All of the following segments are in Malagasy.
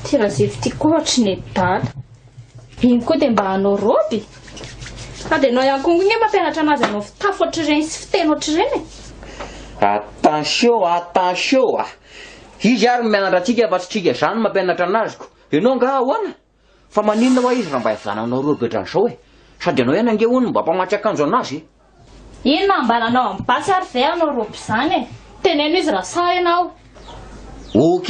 Tira zay fitiako ohatry ny dala. Iny koa dia mba hanao roby. Ka dia anao ihany koa ny mampianatra anazy anao fitafy ohatr'ireny sy fiteny ohatr'ireny. Attention, attention. Izy ary mianatra atsika afa-tsika izany mampianatra anazy ko. Ianao nga ahoana? Fa maninona hoa izy raha mba hividananao roby ohatran'izao e. Sady ianao ihany ange hono mba mpamatsy akanjo anazy. Ino ambananao amin'ny basy ary izay anao roby izany e. Teneno izy raha sa ianao. Ok.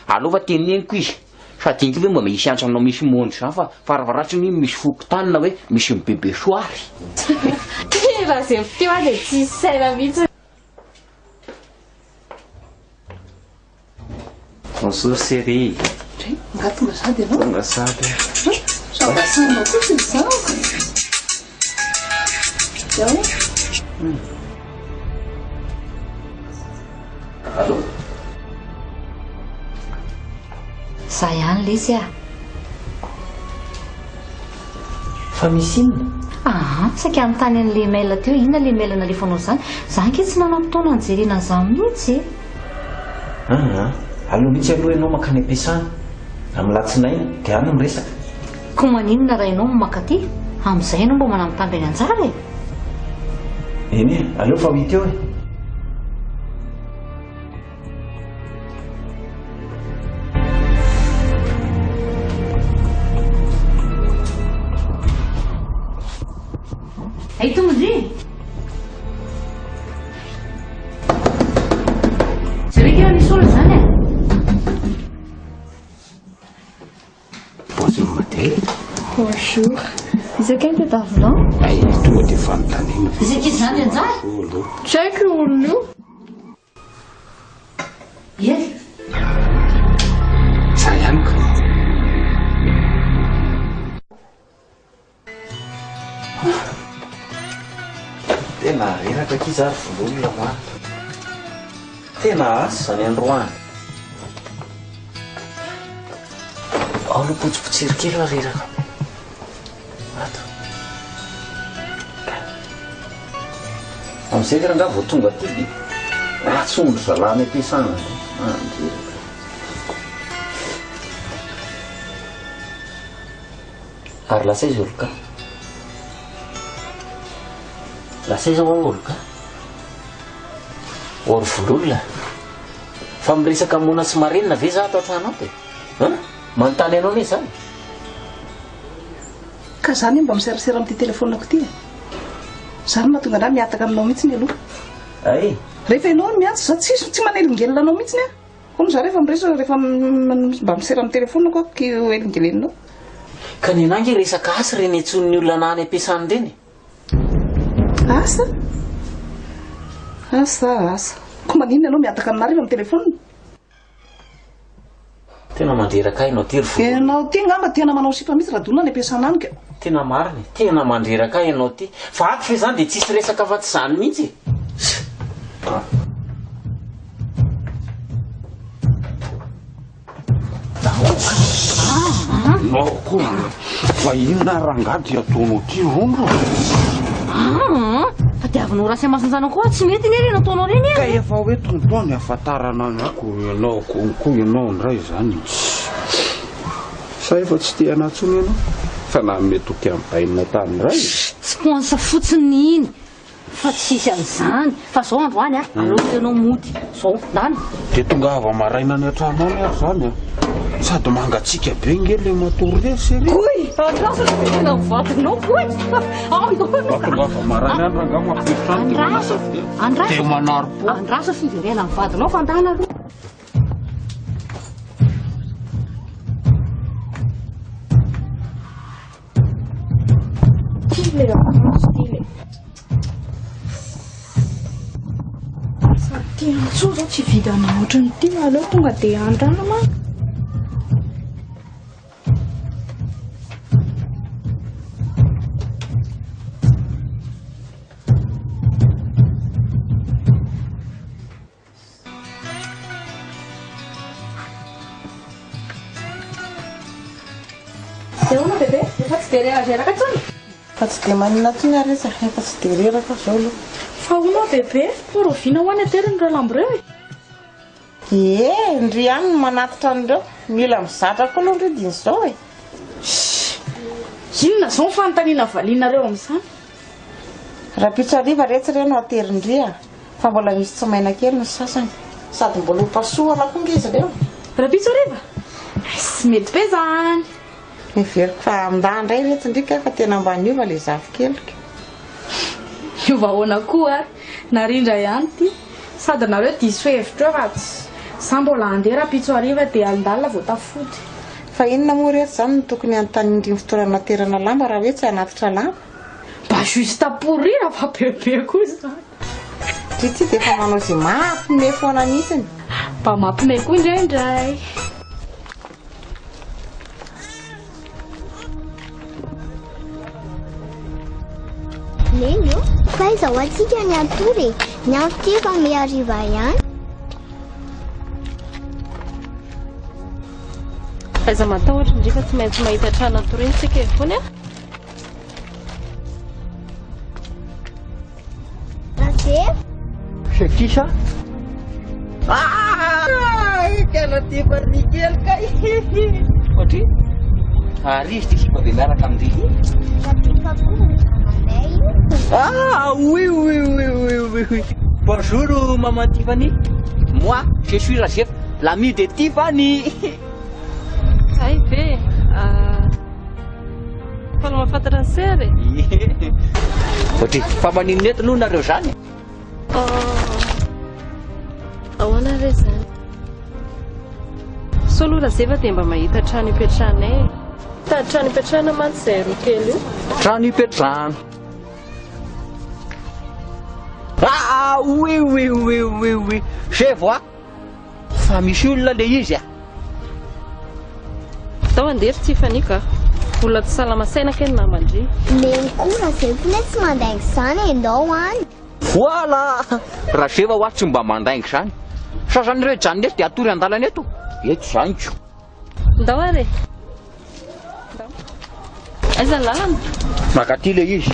Alova teneniko izy. Sady inky hoe mba misy antranao misy mondry izany fa faravaratry ny misy fokotanina hoe misy bebe soary. Raha zay fiteo dia tsy saina mihitsy. Bonjour chérie. Ngatonga sady ianao. Tonga sady. Sambasanao kosa izao. Zao. Allô. Za ihany le izy a. Fa misy inona? Saika anontany an'le mail teo, inona le mail nalefanao izany? Za anke tsy nanao fotoana nijerena an'izany mihitsy. Allo mihitsy aloha ianao makany am-piasana. Amin'ny latsinainy dia any miresaka. Koa maninona raha ianao makaty? Amin'izay ianao mba manambitamby any anjara e. Eny e, aleo fa hita eo e. Ay tombony. Zareo ke misy olona izany e. Bonjour madame. Bonjour. Izaka ny tadavinao? Ay, tonga dia fanontaniana. Izaka izy izany anjara? Tsy haiko io olona io. Eny. Za ihany ka. Tena reraka aky izy ary vololona maro. Tena asy zany androany. Ao aloha potsipotsiry kely raha reraka. Ato. Amin'izay raha angaha vao tonga aty dia atsondro zalany am-piasana. Ary lasa izy olo ka. Lasa izy ho olo ka. Ory vololona. Fa miresaka mona sy marenina ve za ato an-trano ato? Manontany anao ne izany. Ka zany mba miserasera amin'ity telefonako ity. Zany mahatonga anao miataka aminao mihitsy ny aloha. Ay. Rehefa ianao miantso za tsy manelingelina anao mihitsy ny a. Hono za rehefa miresaka rehefa mba misera amin'ny telefonako ako elingelenanao. Ka ny anangy resaka asa reny antson'ny olona anany am-piasany reny. Asa? Asa. Ko maninona ianao miataka aminah rehefa amin'ny telefona? Tena mandreraka ahy ianao ty ry vololona. Ianao ty ngamba tena manao sipa mihitsy raha donona ny am-piasana any ka. Tena mariny. Tena mandreraka ahy ianao ty. Fa ato fe zany dia tsisy resaka afa-tsy izany mihitsy. No koa fa inona rangady ataonao ty rondro? Fatiavanao raha sy amasin'izany koa tsy mety ny reny ataonao reny Ka efa hoe tontoany ahafantarana anako ianao koa ianao indray izany. Sa efa tsy te anatsony ianao? Fa na mety amin'ny tany indray. Tsy poansa fotsiny iny. Fa tsisy an'izany. Fa zao androany a. Aleo ianao mody. Zao ndany. Dia tonga ava maraina ny an-trano any ary zany a. Sady mangatsika be ngely matory resy ery. Koy! Andrasa sy tena mivatinao koy! Tonga ava maraina any ranga mampitrano dia manasa dia manaro-po. Andrasa fijerena mivadinao fandana aloha. Sady antso zao tsy vidana ohatrany ity aleo tonga dia andrana ma. Eona bebe, efa tsy dia reraka tsony. Fa tsy dia maninona ty ny aresaka, efa tsy dia reraka zao aloha. Fa hono bebe, por oviana ho any ateriny ireo lambo ireo e. Ndry ihany no manatitra an'ireo. mila mizatra koa aloha ndre diny zao e. Inona zao ny fanontaniana valianareo amin'izany? Raha pitsariva retsy ireo no aterindria fa mbola misy tsy maina kely ny sasany sady mbola hopasoana koa nge izy ireo. Rapitsoriva? Sy mety be zany. Miveriko fa amindaha indray retsy ndrika fa tena ambany iova le zafy kelika. Io vahoana koa ary narindra ihany ty sady nareo diso hevitra eo fa za mbola andeha rapitsoriva dia andalina vao tafody. Fa inona moa rehetra zany no tokony anontaniandriny fotoana naterana lamba raha hoe tsy anatitra lamba? Mba juste pourrir fa bebe koa zany. Ty dia efa manao izay mampime foana mihitsiny. Mba mampime koa indraindray. Neny io, fa izaho atsika ny atory, ny andro ty efa mihariva ihany. Aiza matahotra ndreka tsy maintsy mahita trano atoriny tsika evony a? Ase? Sekisa? Kala tifa ny kelika Otri? Ary izy ty sipa be miaraka amin'ireny. Ratika koa manday io. Oui. Bonjour, maman Tiffany. Moi, je suis Rajef, l'ami de Tiffany. Ay be, mpanao mahafantatra ny sery. Otri, fa maninona eto aloha nareo zany? Ahoana re zany? So aloha raha zefa dia mba mahita trano ipetrahanay. Tady trano ipetrahana mantsy izay roa kely io. Trano ipetrahana. Oui. Je vois. Fa misy olona le izy a. Tao andery Tiffany ka. Olona tsy salama saina kely namandry. Neny koa raha zay fona tsy mandaingy izany andao any. Voilà. Raha seva ho azy tsy mba mandaingy zany. Sasany janony eto dia atory an-dalana eto. Eto zany ko. Ndao are. Aiza ny lalana? Makaty le izy.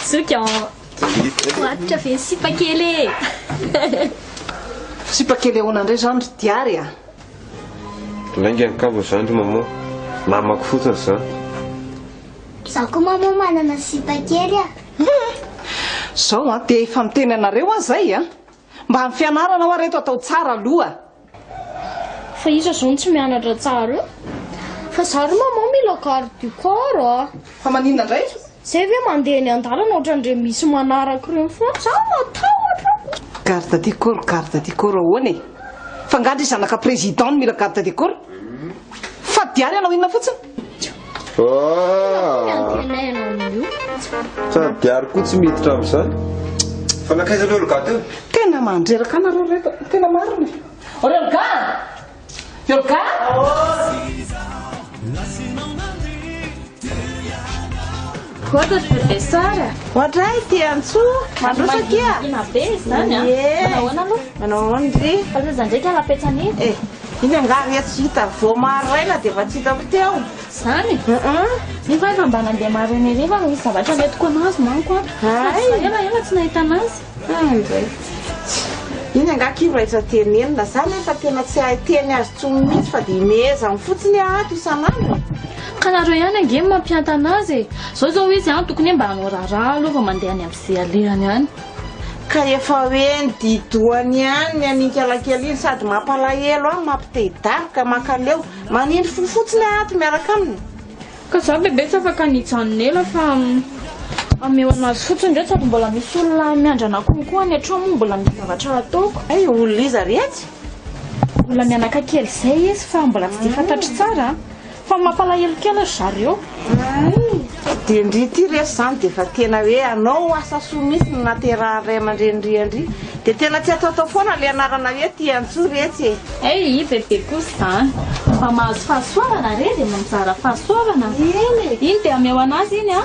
Suka Watra fe sipa kely. Sipa kely ahoana indray zany ry diary a. Lainga ny kavo zany ry maman. Namako fotsiny zany. Zaho koa mama manana sipa kely a. Zao a dia efa miteny anareo a zay a. Mba amin'ny fianarana ho reto atao tsara aloha. Fa isa zao tsy mianatra tsara. Fa zary mama mila carte du corps a. Fa maninona indray? Zay ve mandeha ny an-dalana ohatran'ireo misy manaraka ireny foana. Za matahotra. Garde du corps ahoana e. Fa ngady zanaka président mila garde du corps. Fa diary anao inona fotsiny? Miantenena amin'io. Sa diary koa tsy miditra amin'izany. Fa nakaiza aloha ologata io? Tena mandreraka anareo reto. Tena marina. Olga! Olga! Quantas professora? Ohatray ty antso. Mandrosa kia. Ina be zany a. Manao aloha. Manao andry. Fa zaza ndraiky alapetsany. Iny angary tsy hita vao maraina dia efa tsy hitako teo. Zany? Ny fa efa mba nandeha maraina ery fa misy zavatra metiko anazy manko a. Ela tsy nahita anazy. Andray. Iny angaky raitra tenenina zany fa tena tsy haiteny azy tsony mihitsy fa dia miheza fotsiny ato isan'andro. Ka nareo ihany ange mampianta anazy. Zao izy tokony mba hanao raharaha aloha fa mandeha any amin'ny alehany ihany. Ka efa hoe ny didoany ihany ny aninka alakely iny sady mampalahelo any mampitehidaroka makaleo manindry fofotsiny ato miaraka aminy. Ka za bebe tsy afaka nitsanonela fa ameo anazy fotsiny ndray sady mbola misy olona miandrana konkoa any atrao moa mbola misy zavatra ataoko. Ay olona iza retsy? Olona mianaka kely zay izy fa mbola tsy dia fantatry tsara. Fa mampalahelo kely zareo. Dia ndry ty resy zany dia efa tena hoe anao asa soa mihitsy no nateraha ray aman-drenindriandry. Dia tena tsy atao foana le anarana hoe ty antso retsy e. I bebe kosa zany. Mba mahazo fahasoavana re dia mamizara fahasoavana. Iny dia ameo anazy iny a.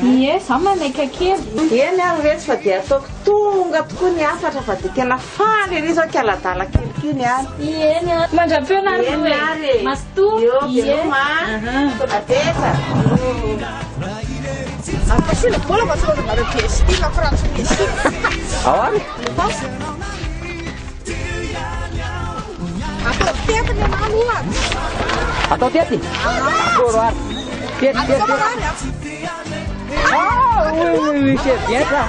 Ie, za manaika kely. Eny ary retsy fa dia ataoko tonga tokoa ny afatra fa dia tena faly ery zao kialadala kelikio ny ary. Eny a. Mandrapena Eny ary. Masto. Io, beloma. Ateza. Apasila bola mahatonareo piestina frantso piestina. Ao ary Atao tetiny anao azy. atao tety koro ary tety oui c'est bien ça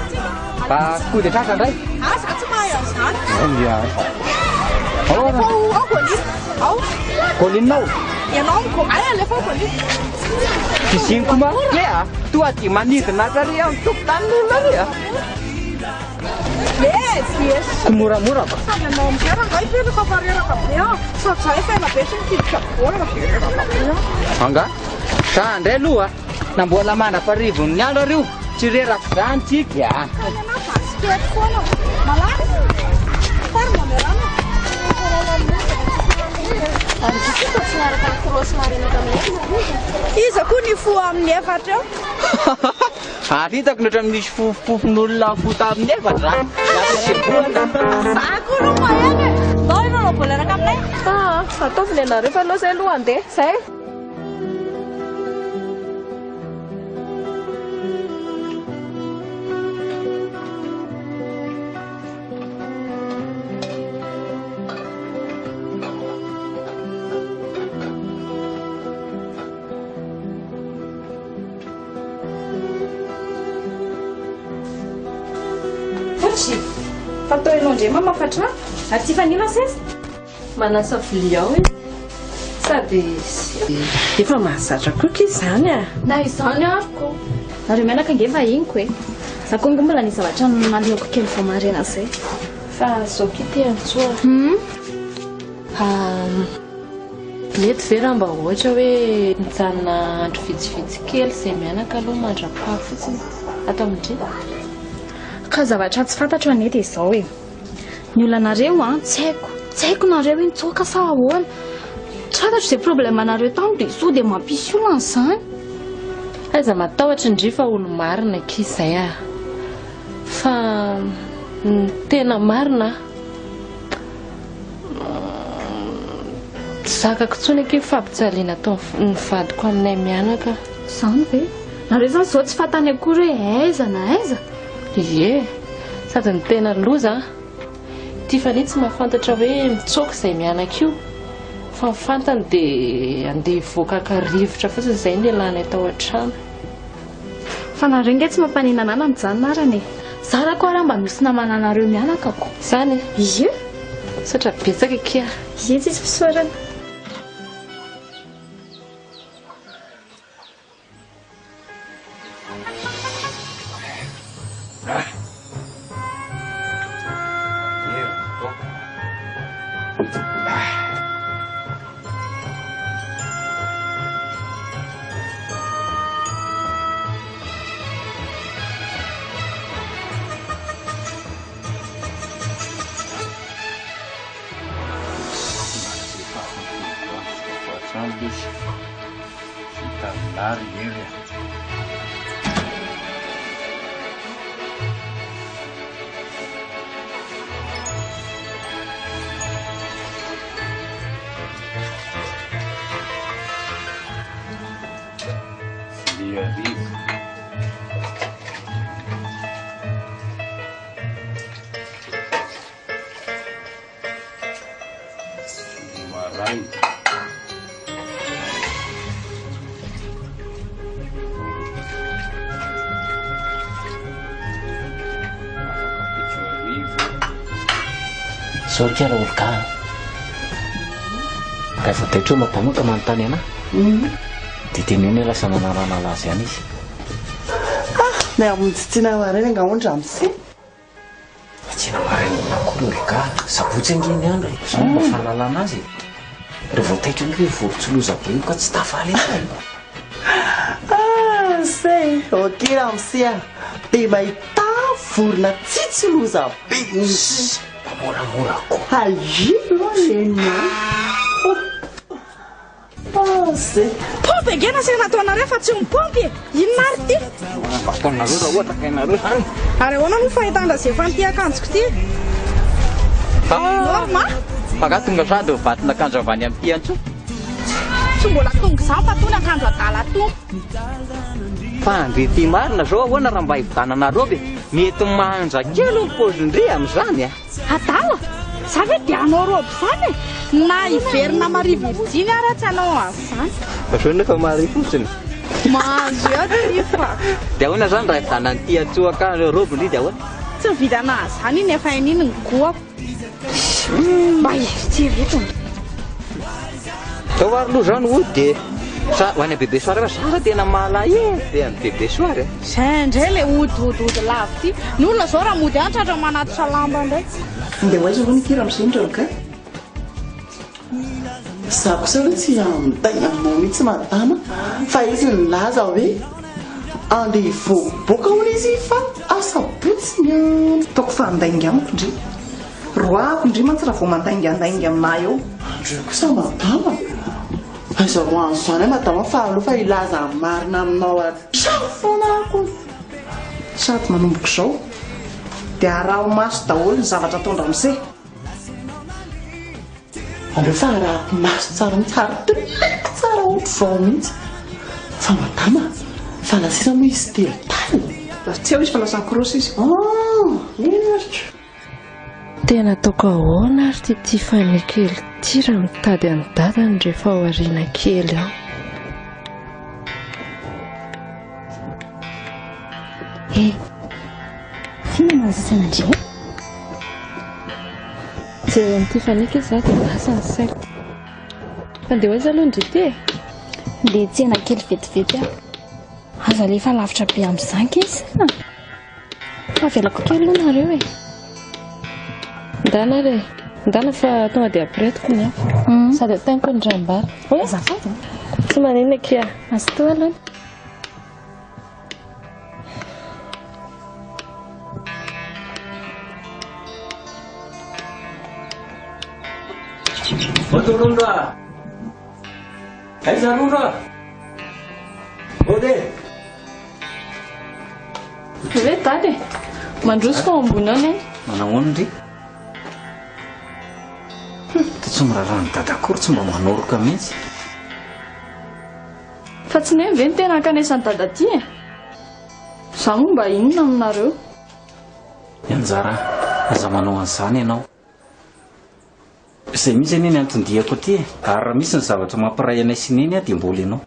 coup de chasse indray Asa tsy mahay an'izany. ao Ao Colline. Ao. kolinao Ianao ay alefa ao Colline. fisiniko ma toa ty manidina kary amin'ny tokotanin'olona ary Yes. komoramora ba Samy anao amin'izay raha ipetraka fa reraka be an. Sady zahay efa ela be tsy mitiditra bola fa reraka be. anga sa ndray aloha nambola mandraparivon'ny andro areo tsy reraka zany tsika Ianao basket foana. Malaky. Farma merana. Iza koa ny fo amin'ny efatra eo. ary hitako nohatra misy fofon'olona fota amin'ny efatra Sako no maheny. Dao ianao bola raka aminay. Ataovy ianareo fa aloha zay aloha andeha zay. Fatao ianao ndray mamafatra aty fanina sesa Manasa vilia ao sady efa mahazatra koa izany a. na izany ariko nareo mianaka nge vahiniko e za koa ngo mbola ny zavatra manehako kely fa marena zay Fa zao kity antsoa mety ve raha mba ohatra hoe mijanona andro vitsivitsy kely izay mianaka aloha mandra-pah fotsiny atao amindry. ka zavatra tsy fantatro ane dia izao e ny olonareo a tsy haiko nareo intsoka sa ahoana tsy fantatro izay problème nareo tany dia so dia mampisy olona an'izany Aiza matahotra indry fa olo marina kizay a. Fa tena marina zakako tsony ake fampijaliana tao ny vadiko aminay mianaka. izany ve nareo zany zao tsy fantany akory hoe aiza na aiza Ie, sady ny tena loza Tiffany tsy mahafantatra hoe mitsoka izay mianaka io fa ny fantany dia andeha hivoaka rivotra fotsiny izay ny ialana tao an-trano. fa nareo nge tsy mampanenanana mijanonarany e zara koa raha mba misy namana nareo mianaka ko Izany ie satra betsaka kia. ie tsisy fisaorana sao kera olo ka efa taitra mampamoaka manontany ana dia teneny lasa nanarana azy ihany izy Na amin'nytsitsiana marena angaondra amin'isy tsina maraina koa olo ka sabotsy angeny andro zao mba fahalalana azy rehefa vao taitra ny hoe vorontsoloza be io ka tsy tafaly say okera amin'isy a dia mahita vorona tsitsy loza be misy moramora koa alino lena zay pompy angena sena nataonareo fa tsy mipompy inona ary ty ataonareo raha ohatra ka ianareo zany ary ahoana no fahitandra zay efa nity akanjoko ty norma faka tonga sady vatina akanjo avany amin'ity antso tsy mbola tonga izany fa tony akanjo adala tompo fa andrety marina zao ahoana raha mba hivitananareo be mety manja kely ny pozindre amin'izany a adala za ve dia anao roby zany e na iverina marivirjiny ara tsy anao azany sao nefa mary fotsiny mahazo eo ty fa dia ahoana zany raha hivitanany ty atsoaka roby indri dia ahoana tsy vidana zany iny efa ininy ny goako mba ieritreretiny tao ary loha zany ho dia ho any bebe soary fa zara tena malahelo any bebe soary zay indray le odiodiody lavo ty ny olona zao raha mody any tratra manatitra lamba indray dia hoaiza vo nikira amin'izay ka za kosa hoe tsy amitaina aminao mihitsy madama fa izy nilaza hoe andeha hivoaboaka hoana izy fa asa botsiny taoko fa andainga amiko indri roako indri mantsy raha vao mandaingandainga aminah eo andreo kosa madama aiza ro anzo zany madama fa aloha fa ilaza marina aminao atrano foanako sady manomboka izao dia araho maso daholo ny zavatra ataondra amin'izay aleo fa arahako maso tsara mihitsy ary toleka tsara ohatra zao mihitsy fa madama fa lasina moa izy telo tany tsy eo izy fa lasany krosy izy inaritra tena ataoko ahoana ary ty fanekely ty raha mitady any dadany rehefa ao ariana kely aho fina manzasana ndre zay amin'ity faneka izy za dia lasany saiko fandeha hoaiza aloha ndry ty le tsena kely vetivety aho aza lefa lavitra be amin'izanky izy avelako kely aloha nareo e ndana re ndana fa tonga dia apiretiko ny aho sady atainiko ny rambara hoe azafady tsy manina kia azy to aloha Rondra aiza rondra ode ve tady mandrosiko ao ambony ao ny manahoana ndry tsy miraharaha ny dada akory tsy mba manoroka mihitsy fa tsy ne ve ny tena ankanesany dada ty e za moa mba inona aminareo anjara aza manao an'izany ianao izay mihitsy anie ny antondiako aty ary raha misy ny zavatra mampiray anay sineny a dia mbola ianao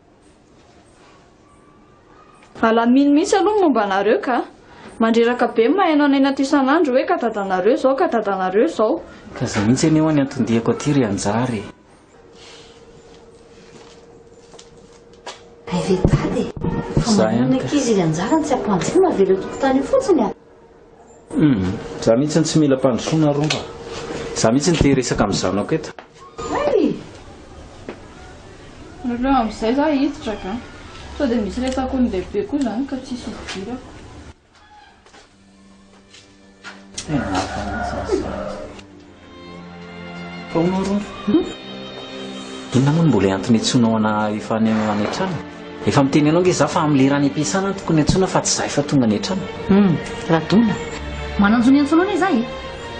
alaminy mihitsy aloha momba anareo ka mandreraka be mahainao any anaty isan'andro hoe ka dadanareo zao ka dadanareo zao ka zay mihitsy anie ho any antondiako aty ry anjary vetady fa manana ankizy izy anjarany tsy ampanjiny mavelo tokotany io fotsiny a za mihitsy ny tsy mila mpandrosoana romba za mihitsy ny te resaka amin'ny zanako eto nareo amin'izay za hiditra ka sao dia misy resako ny lehibe koa zany ka tsisy idirako faonao inona moa ny mbola antony antsonao ana efa any antrano efa miteny anao nge za fa amin'ny lerany ampiasana ny tokony antsona fa tsy zay fa tonga any antrano radona mananjony antsonao ne zay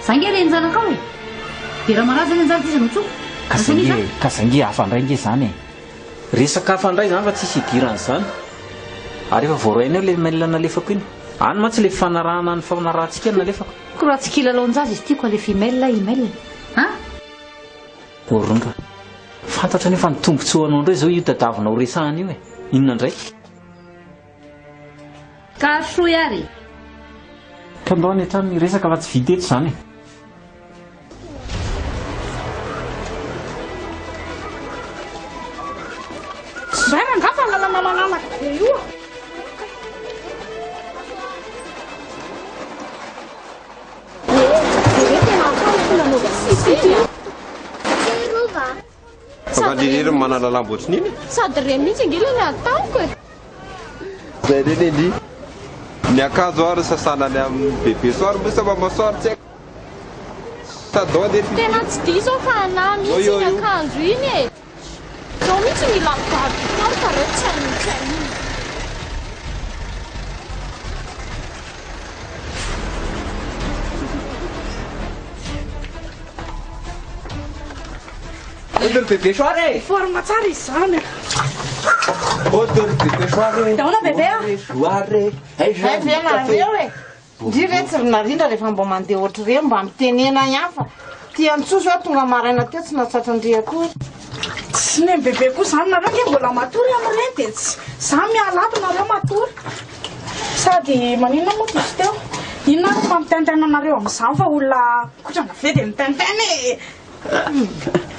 za nge renjanakao e dia raha maraha zany anjara ty izy anotsoko ka zange hafandray nge zany e resaka hafandray zany fa tsisy idiran'izany ary efa voaraina eo le mail nalefako iny any mantsy le fanarahana ny fanarahantsika ny nalefako ko raha tsy kilalao-njazy izy tiako alefa email orondra fantatra nefa ny tombontsoanao indray zao io tadavinao resahana io e inona indray ka soy ary ka ndao any an-trano resaka fa tsy vita eto zany zay mangafa lalanalalaka be io Fakandiriry manalalambotsiny iny sady re mihitsy angila ny ataoko e zay reny indri ny akanjo ary sasanany amin'ny bebe soary mosa mamasoary tsy haiko tadao de tena tsy di zao fa ana mihitsy ny akanjo iny e zao mihitsy mila mibadikao ka reo tsy ainitsy aininy bebe soary forma tsara izy zany Daona bebe venareo e ndry re tsy rinarindra rehefa mba mandeha ohatra reo mba mitenena ihany fa tiantsoso hoe tonga maraina teo tsy natsatran-dry akory tsy ne bebe koa zany nareo nge mbola matory am'ireny de tsy za mialato nareo matory sady maninona moa izy teo inona ny famitentena anareo am'izany fa olona kotrana ve de mitentena e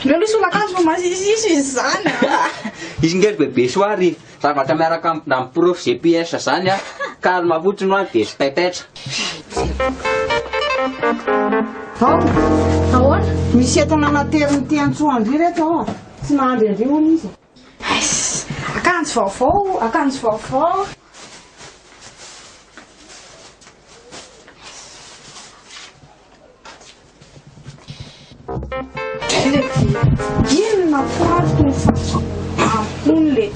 leo lisy olo-akanjo fa masisisy izy zany izy ngery bebe soary zavatra miaraka amin'ny prof GPS zany a ka mafotsiny hoany de sy taitaitra ahoana misy entana nateriny tiantsoandry reto ao a tsy nahandrendry hono izy akanjo vaovao inona foatony fa ampony le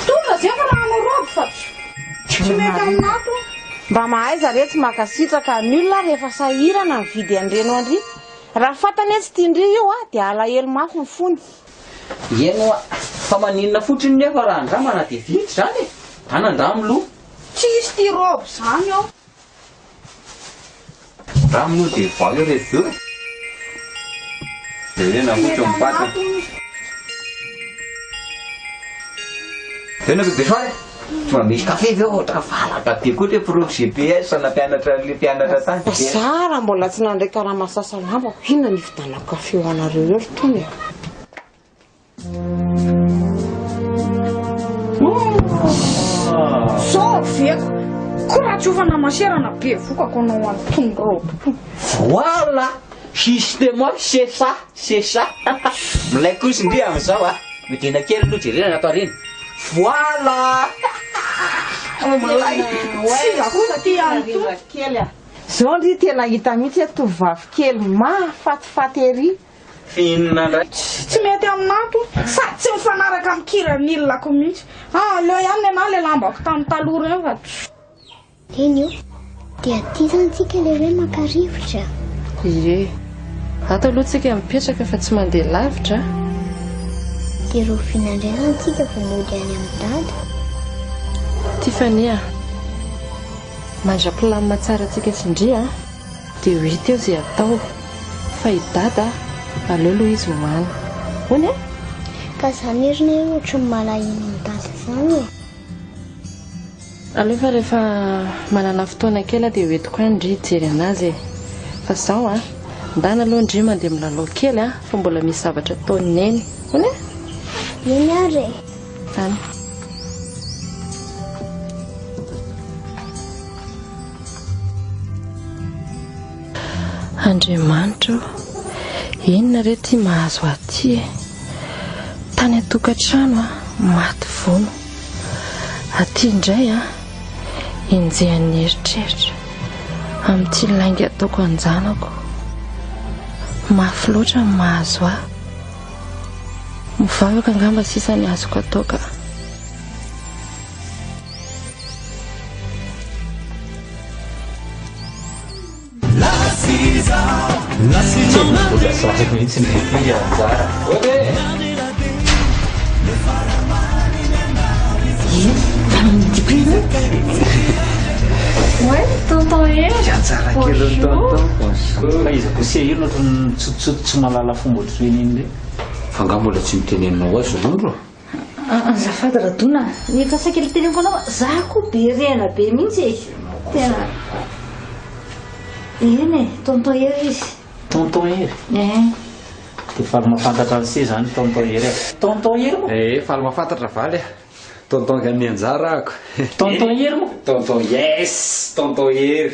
tonga zay fa rahano roby fa tsy mety aminato mba mahay zareo tsy makasitraka ny olona rehefa sahirana mividy andreno andry raha fantany hoe tsy tiandry io a dia alahelo mafy ny fony eno a fa maninona fotsiny nefa raha andramana de vity zany e anandramo tsy izy ty roby zany ao ramino de vao eo rehefa de rena fotsy mipata tena bebe soary tsy mba misy kafe ve ohatra valaka be koa hoe prof GPS na mpianatra tany sara mbola tsy nandraika raha masasalambako inona ny vidanako kafe ho anareo eo tony soveko koa raha tsy ofana maserana be vokako anao antony roby voilà justement c'est ça milay kosi ndri am'izao a midina kely aloha jerena atao reny voilà kely a zao ndry tena hita mihitsy hoe tovavy kely mahafatifaty ery finina ndray tsy mety aminato sady tsy mifanaraka mikiran'ilonako mihitsy leo ihany ana le lambako tamin'ny taloha reny fa eny io dia ty zantsika le hoe makarivotra ie ato aloha tsika mipetraka fa tsy mandeha lavitra dia ro finandraiza antsika fa mody any amin'ny dada Tiffany mandra-pilamina tsara antsika tsindria dia ho hita eo izay atao fa idada aleo aloha izy hoany hony e ka zany herina hoe ohatra ny malahino ny dada zany e alefa rehefa manana fotoana kely dia hoentiko andry jery anazy e fa zao ndana aloha ndry mandeha milalao kely fa mbola misy zavatra ataony eny hony e eny ary any Andriamanitro inona re ty mahazo aty e tany atokantrano maty vono aty indray enjehan'ny eritreritra amin'ity lainga ataoko anjanako mafy loatra ny mahazo mivavaka angamba sisa ny azoko ataoka tonton izy kosia io notrany tsotsoto tsy malala fomba ohatrany iny re fa nga mbola tsy mitenenina azy londro azafady radona ny fasakely teneniko anao za koa be rena be mihitsy tena eny tonton ery izy tonton ery dia faly mahafantatra an'se zany tonton ery tonton ery moa faly mahafantatra valy tonton gany anjara ako tonton ery moa tonton yes tonton ery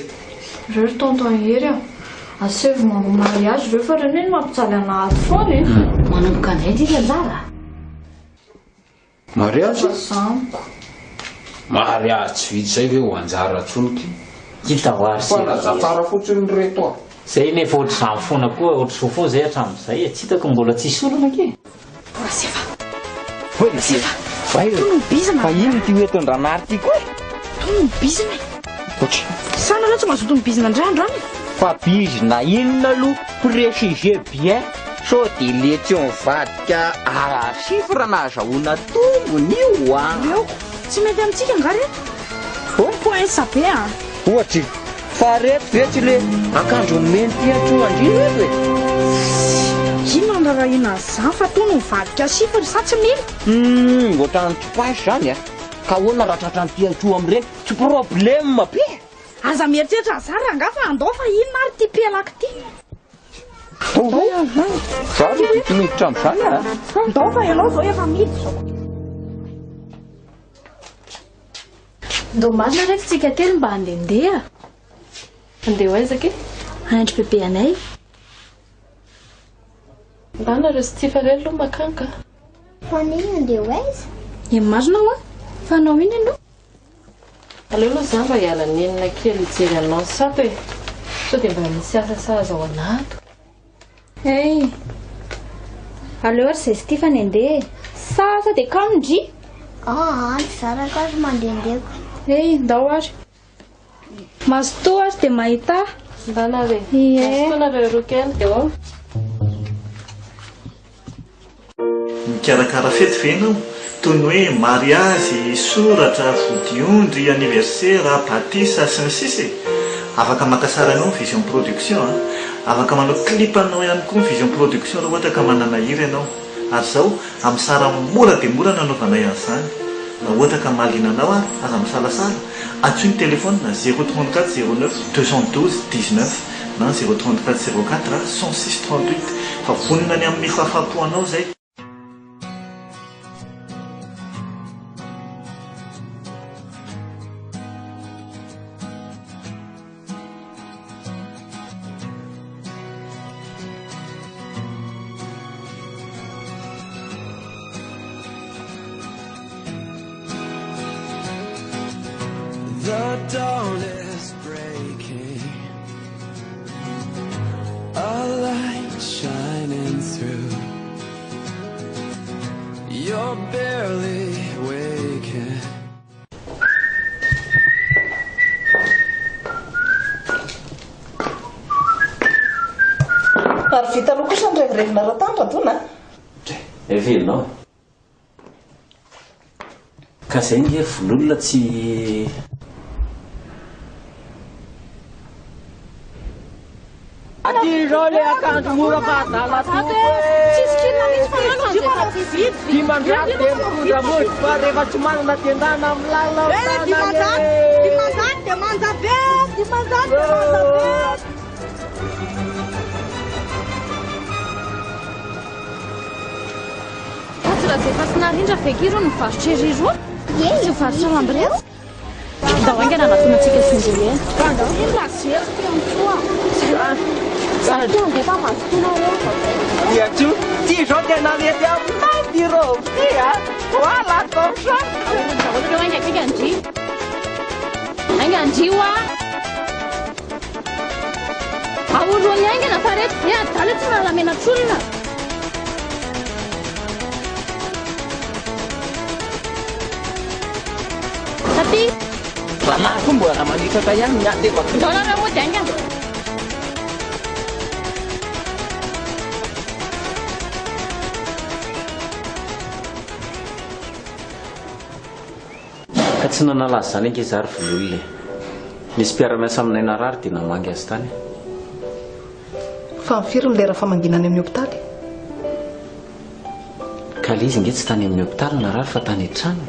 reo tonton ery asevy mango mariage reo fa reneny mampitsaly anaty foana e manomboka andray ntsika anjara mariage zamiko mariage tsy vitsy zay ve ho anjara tsoniky hita hoary tsara fotsiny reto zay nefa ohatra zany foana koa ohatra so foa zay hatramin'izay tsy hitako mbola tsisy olana ke fa ino ty oetony ranary ty koa bizina sana aloha tsy mazoto ny bizina andray andro any fa bizina inona aloha précisé bien sao dia lety mivadika sifra na azahoana tombony io a eo tsy mety amintsika angary point sabe a ohatra fa reto vetsy le akanjo menty atroandrino eto e ino andraraha ina za fa toa no mivadika sifra sa tsy mily ohatrany tsopasy zany a ka hoana rahatratrany tiatro amin'ireny tsy problème be aza mieritreritra zara anga fa andao fa ino mary ty pelaka ty zary ty miditra am'izany a andao fa ianao zao efa miditra zao ndo marina reky tsika telo mba handehandeha andeha hoaizaka e anandry bebe anay mba nareo sy tia farely aloha makanka fa nino andeha hoaiza e marinao a fa anao iny aloha aleo aloha za mba hiala nenina kely hijery anao sato e sao dia mba misy asa saza ao anato ey aleo ary zay sy tia fa ny andeha sasa dia kamindry any zaraka azy mandehandehako ey ndao ary mazotoa ary dia mahita mba nare Ie. mazotoa nareo roa kely eo mikarakara fety ve ianao toy ny hoe mariazy soratra vodiondry anniversaire batisa sy ny sisy afaka makasara anao ny vision production afaka manao clip anao ihany koa ny vision production raha ohatra ka manana hira ianao ary zao amin'ny sara mora dia mora nanaovanay an'izany raha ohatra ka mahaliana anao a aza misalasala antsoy ny telefona 034 09 212 19 na 034 04 106 38 fa vonina ny amin'ny fahafapo anao zay The dawn is breaking, a light shining through. You're barely waking. Ary vita aloha kosa ny revirevina ratandra tona evelonao ka zay ngery vololona tsy aty zao le akanjo mora fahadala dimanjato dia mitondra mozy fa rehefa tsy manana tendana amin'ny lalana dimanjato dia manjabe dimanjato dia manjabe raha zay fasinarindra vekiro ny mivarotra ery roa tsy mivarotra lambreo ndao aingana anatonantsika sonjely eny andao iny lazero ty amitoa efa mazotona dia tso ty zao tena mety aminay ty rô ty a voila comme ça reo aingakaiky andry ainga andry oa aoloany aingana fa reto e adaly tsy mahalamenatsolona tapi raha koa mbola manitraka ihany miadefa ndao nareo moa dia aingana ka tsy nanalazy zany anke zary vololona misy mpiara-miasa aminay narary dia namangy azy tany fa mifiry ny lera famanginany amin'ny hopitaly ka le izy nge tsy tany amin'ny hopitaly narary fa tany an-trano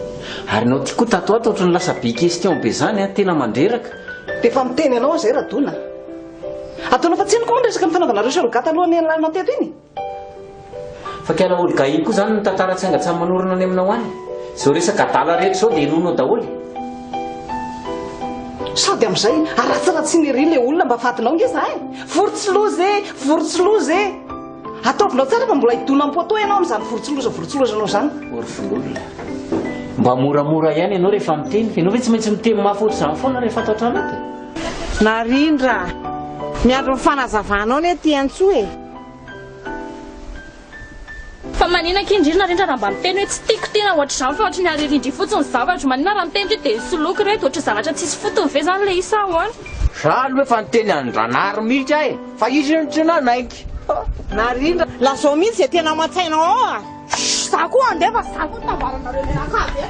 ary nao tia koa tato ato ohatrany lasa be question be zany a tena mandreraka dia fa miteny anao azay radona ataona fa tsiny koa nyresaka mifanaovana reo serogata alohan'ny anlanao teto iny fa kala olga iny koa zany ny tantara tsy anga tsy amin'ny manorina any aminao any zao resaka dala rehetra zao dia inono daholy sady amin'izay aratsiratsy nyry le olona mba fatinao nge za e vorotsilozy e ataovinao tsara fa mbola hidona am-poto ianao amin'izany vorotsiloza zany ory vololona mba moramora ihany ianao rehefa miteny ianao ve tsy maintsy miteny mafotra zany foana rehefa atao tranaty narindra miandro mifanazavanao ny aty antso e fa manina kindrina rindra raha mba miteny hoe tsy tiako tena ohatra zany fa ohatra ny aririndry fotsiny zavatra manina raha miteny hoe dia soloky reto ohatra zavatra tsisy fotony ve zany le isa hoany za aloha efa niteny andranary mihitsy ahe fa izy ny tsy nanaiky narindra lazao mihitsy zay tena matsainao ao a za koa andefa za koa tambaranareo menakavy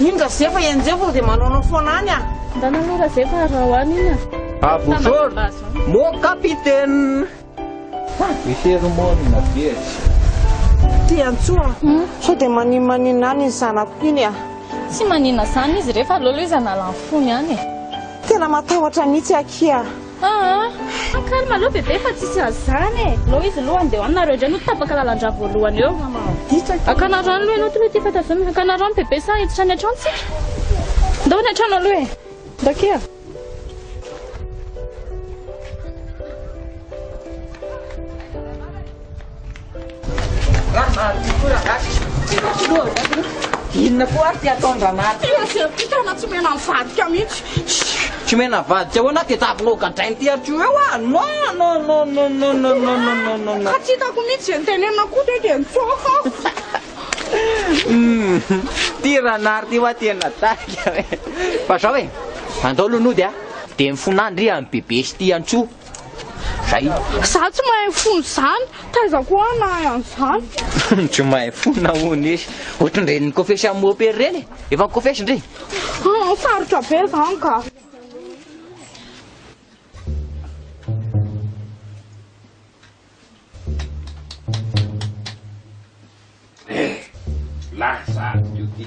indra zay fa enjefo dia manaonao foana any a ndananora zay fa raha hoany iny Ah, bonjour. Mon capitaine. Iseromona be. ty antsoa sao dia maninina any ny zanako iny a tsy manina zany izy rehefa alolo izy analany fony any tena matahotra mihitsy akia akalma aloha bebe fa tsisy azany e lo izy aloha andeha hoanareo indray no tapaka lalandra voalohany eo akanarano aloha ianao toloha ty fatazamy akanarano bebe sa hiditra ny atrano tsika ndao ny atrano aloha e ndakea inona koa ary ty ataondranaty tena tsy mena mivadika mihitsy Tsy mena vadika ahoana dia tavinao gadrainy ty atrio eo a non ka tsy hitako mihitsy zay nytenenina koa ty dia nitsoka ty ranary ty hoa tena taika fa zao e andao lonody a dia mifonandry amin'ny bebe sy ty antsoa zay za tsy mahay fony zany taiza koa anahy an'izany tsy mahay fona hony izy ohatrin'ireny kofesy amin'ny mopera ireny efa kofesy indre sarotra be zany ka Lasa io ty.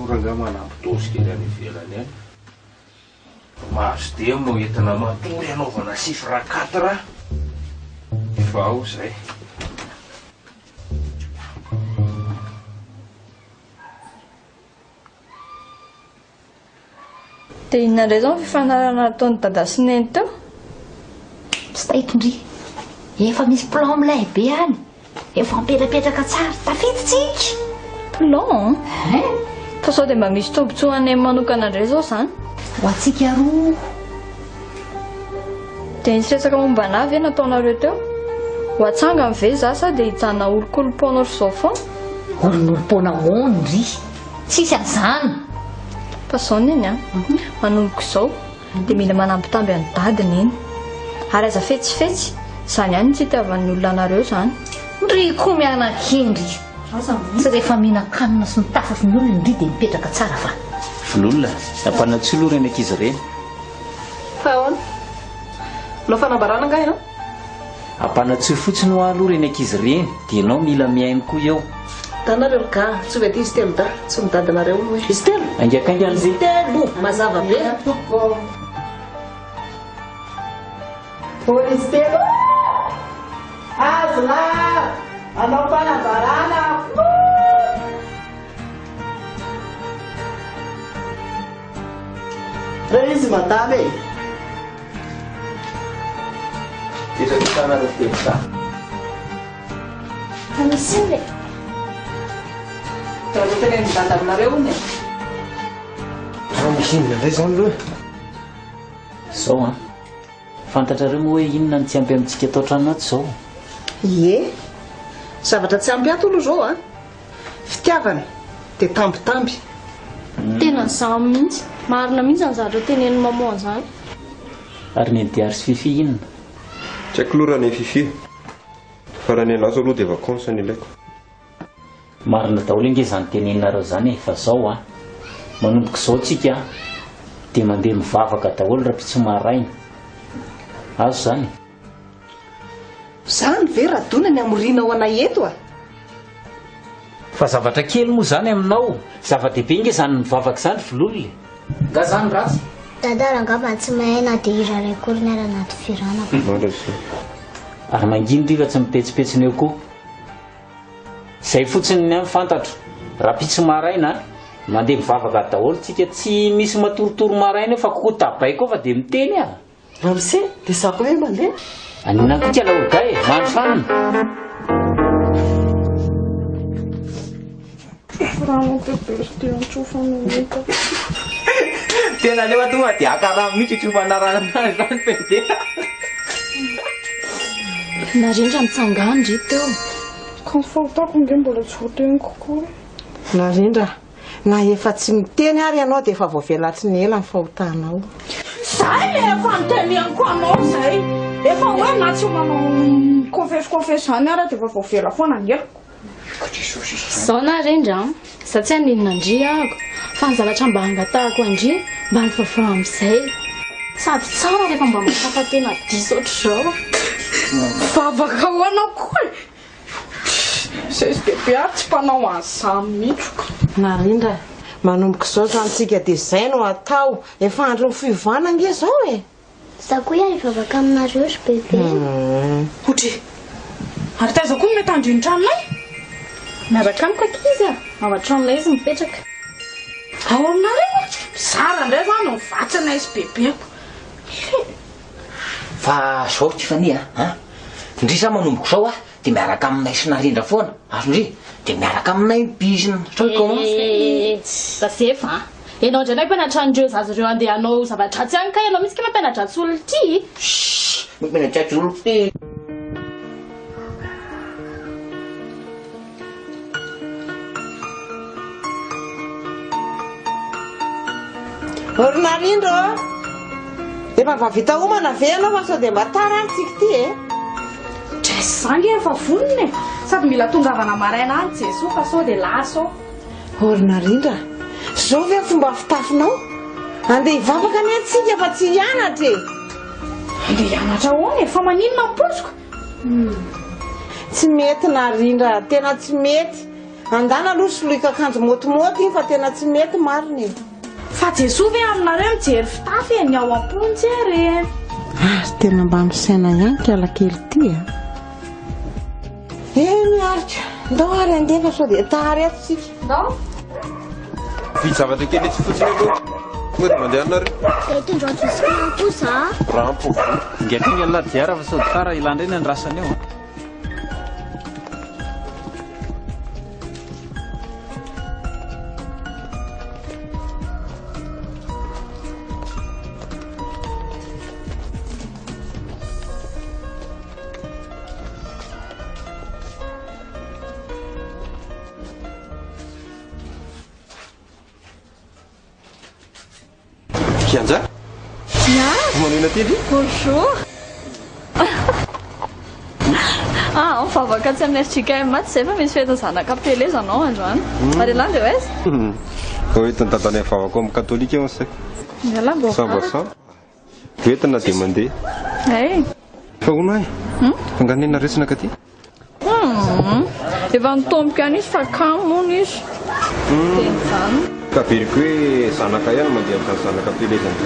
Ranga manampitosy kely any ivelany any. Mahazo dia moa entina matory anaovana chiffre 4 efa ao zay. dia inona indray zao ny fifanarana ataony dada sy neny teo tsy tahitondry efa misy plan milay be any efa mipetrapetraka tsara tafiditsika plan fa sao dia mba misy tombotsoa any manokana indray zao zany ho atsika roa dia nisy resaka momba anavy e nataonareo teo ho atsanga mive za sa dia hijana olokolompaonao ry zao foana olonolompona ondry tsisy an'izany fa zao neny a manomboka izao dia mila manampitamby any dadiny iny ary aza fetsifetsy izany ihany tsy hitiavan'ny olona anareo zany ndry koa mianakindry tsy rehefa mihinan-kanina sy mitafa ny olona indry dia mipetraka tsara fa Filolona ampanatsy aloha reny ankizy ireny fa ahoana nao fanambarana nga ianao ampanatsy fotsiny ho aloha reny ankizy ireny dia ianao mila miainy koa eo tanareo ka tsy vety izy telo da tsy midadinareo hoe izy telo angakaingany izy telo mazava be izy telo azo la anao fanambarana reo izy madame e Tanareo telo ka amisy tareo tena midady aminareo iny misy inona indray zany loha zao a fantatrareo moa hoe inona ny tsy ampy amintsika atao tranonaty zao ie zavatra tsy ampy ato aloha zao a fitiavana dia tambitamby tena zamy mihitsy marina mihitsy any zavatra teneny mamoa an'izany ary ny diary sy fifi inona tsy haiko loha raha ny fifi fa raha ny anaso aloha dia vacances ny ilaiko marina daholo ange izany teneninareo zany e fa zao a manomboka izao tsika dia mandeha mivavaka daholo raha pitsy maharaina azo zany zany ve raha dona ny amorina ao anay eto a fa zavatra kely moa zany aminao zava-dehibe inge zany mivavaka zany filolona nga zany ratsy dada rangamba tsy mahay na dia iraray kory ny ara anaty firanako ary mangino riva tsy mipetsipetsiny eo koa zay fotsiny ny fantatro raha pitsy maraina mandeha mivavaka daholo tsika tsy misy matorotoro maraina fa kokoa tabay koa fa dia miteny a amse dia zako hoe mandeha anina koka la orga e manofana tena lefa tonga dia akaraha mihitsy trofanarana zany pede narindra mitsangany ry teo ka mifahotako nge mbola tsy voateny kokoa narindra na efa tsy miteny ary ianao dia efa voavelatry ny ela ny fahotanao Zay efa niteniako anao zay. Efa hoe na tsy manao confesse any ara dia efa voavela foana angelako. Zao na rendra za tsy haninona andry ahako fa ny zavatra mba angatahako andry mba nifafa amin'izay sady tsara rehefa mba mahafa tena diso ohatr'izao. Vavaka hoanao koa zay bebe ary tsy mpanao an'izany mitroka. Narindra manomboka izao zanytsika dia izay no atao efa andro ny fivana nge zao e. Za koa ihany vavaka aminareo ry bebe. Otry ary taiza koa mety andry ny tranonay miaraka amiko ankizy ao an-tranonay izy mipetraka. Ao aminareo mizara indray zany mivatsanay izy bebeko. Fa zao tsy fania ndry sa manomboka zao a dia miaraka aminay sy Narindra foana ary ndry dia miaraka aminay bizina zasefa ianao indray mpianatra andreo zaza ireo andeha hanao zavatra tsy any ka ianao misy ka mampianatra tsolo ty. mampianatra tsolo ty. Ory Narindra efa vavita homana ve ianao fa sao dia mba tara antsika ty e. Dresy zangy efa vonona e sady mila tongavana maraina any Jesoa fa sao dia laso. Ory Narindra zao ve fomba fitafinao andeha hivavaka ny antsika fa tsy hianatra e. Andeha hianatra hoana e fa maninona am-poziko. Tsy mety Narindra tena tsy mety. Andana aloha soloika akanjo motimôty iny fa tena tsy mety marina e. Fa Jesoa ve aminareo mijery fitafy e ny ao am-pony jery e. Tena mba misaina ihany kialakely ty a. Miaritra ndao ary andefa sao dia tareto sika. Ndao Vy zavatra kely tsy fotsiny aloha mody mandeha anareo. Tendreo jusqu'à kosa rampo Ngetinga anaty diara fa sao dia tara ilandray ny andrasany eo. Kianja? Manina ty? Bonjour. Mivavaka tsy ameritsika maty zay fa misy fety zanaka Pelé zanao androany. Ary lande oes? Hoentina dadanay vavako amin'ny katolika eo ansay. Miala mbo. Sambasa. Hoentina dia mandeha. Ay. Fa hono ay? Fanganena resina ka ty? Efa nitomboka any izy fa kamo moa izy. Teny zany. Ka beriko hoe zanaka ihany mandeha amin'ny zanaka Pelé zany.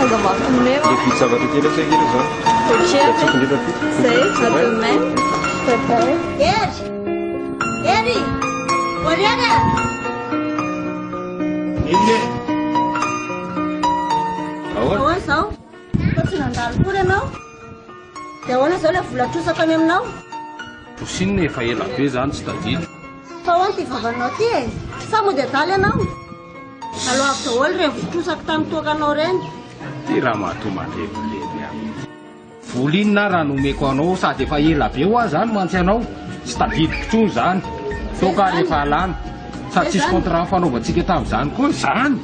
Aza mahatonay Dia vy zavatra kely asay kely zany. Atsika ndefa ty. Zay, à demain. Préparé. Eri Oliana ahoana zao fa tsy nandalo kory ianao dia ahoana zao ilay vola trosaka any aminao. Tosinina efa ela be zany tsy tadidro. Fa hoany ty vavanao ty e sa mo dia daly ianao aloha avy daholo ireny votrosaka tamin'ny toakanao ireny. Ty raha mahatoa mandrevylevy aminy volinina raha nomeko anao sady efa ela be ho azy zany mantsy anao tsy tadidiko tsony zany toka rehefa alana sady tsisy contrat fanaovantsika tamin'izany koa zany.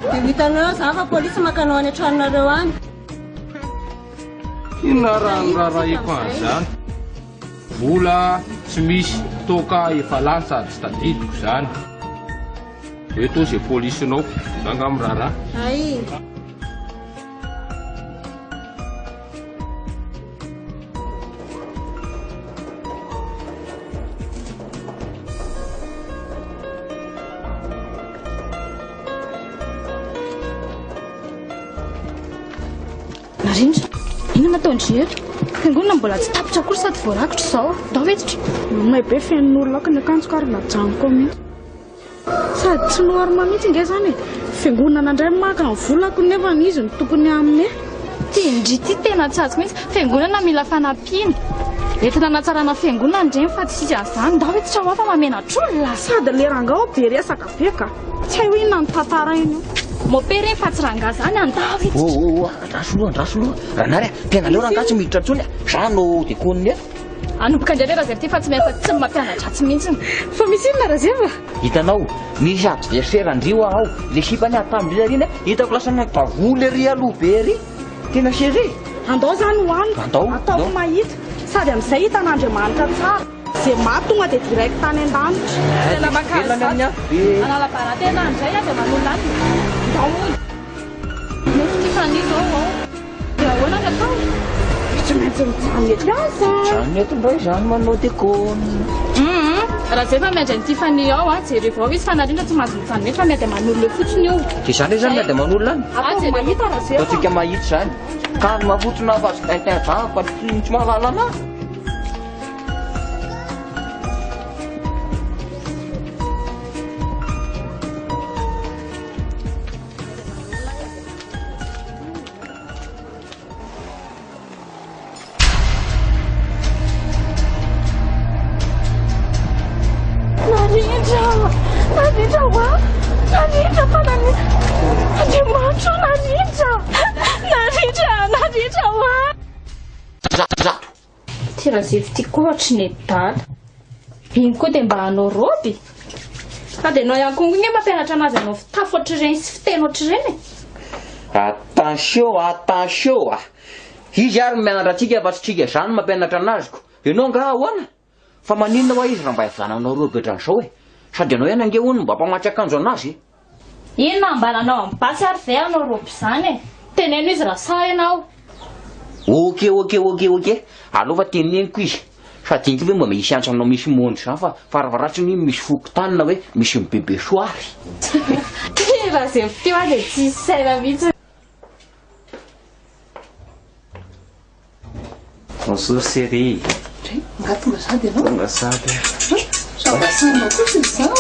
Dia hitanao za fa polisy makanao any an-tranonareo any. Inona raha norarahiko an'izany vola tsy misy toka efa lany sady tsy tadidiko zany hoe to zay polisinao zanga miraharaha. Ay Narindra, inona nataondry eto? Fiangonana mbola tsy tapitra akory sady voarakitra izao. Ndao vetitra. May be fiain'olona ka ny akanjo ka ary najanoko mihitsy. Sady tsy noharima mihitsy nge zany e. Fiangonana indray maka ny volako nefa izy ny tokony aminy. Tindry ty tena tsatsy mihitsy. Fiangonana mila fanampiana. Entina hanatsarana fiangonana indreny fa tsy an'izany. Ndao vetitra ho afa mamenatra olona. Sady le rangao be resaka be ka. Tsy hay hoe inona ny tantarainy. Mopere fa tsy ranga zany andao Andraso aloha raha nary tena leo rangaha tsy miditra tsony zano dia koniny efa anomboka indray raha zay ty fa tsy maintsy tsy mampianatra tsy mihitsy fa misy inona raha zay va hitanao misy adversaire-ndrio aho le sipany atamby arina hitako lasana tavoly ry aloha be ry tena seré andao zany hoaniko ataoko mahita sady amin'izay hitan'andriamanitra tsara zay matonga dia direct tany an-danitra tena makaaanalabaratena andray a dia manolona any daoly mety Tiffany zao ao dia ahoana ny atao tsy maintsy mijanety aza janety indray zany manao dekony raha zay fa miandra ny Tiffany ao a jery vao izy fanarindra tsy mahazo mijanety fa miady manolo fotsiny io dia zany zany miady manolo any atao mahita raha zay atsika mahita zany ka mafotsina vazo taitaivahako tsy mahalala ana raha zay fitiako ohatra ny dala iny koa dia mba hanao roby fa dia anao ihany koa iny mampianatra anazy anao fitafy ohatr'ireny sy fiteny ohatr'ireny attention attention a izy ary mianatra atsika fa tsy tsika zany mampianatra anaziko ianao nga ahoana fa maninona hoa izy raha mba hizananao roby ohatran'izao e sady anao ihany ange hono mba mpamatsy akanjo anazy inona ambananao amin'ny basy ary zay anao roby zany e teneno izy raha sa ianao ok alova teneniko izy sady inky hoe mba misy antranao misy mondy zany fa faravaratriny misy foko tanina hoe misy mibebe soary raha zay fiteo a dia tsy saina mihitsy bonjour chérie ngatonga sady ianao tonga sady zavasana kosa izao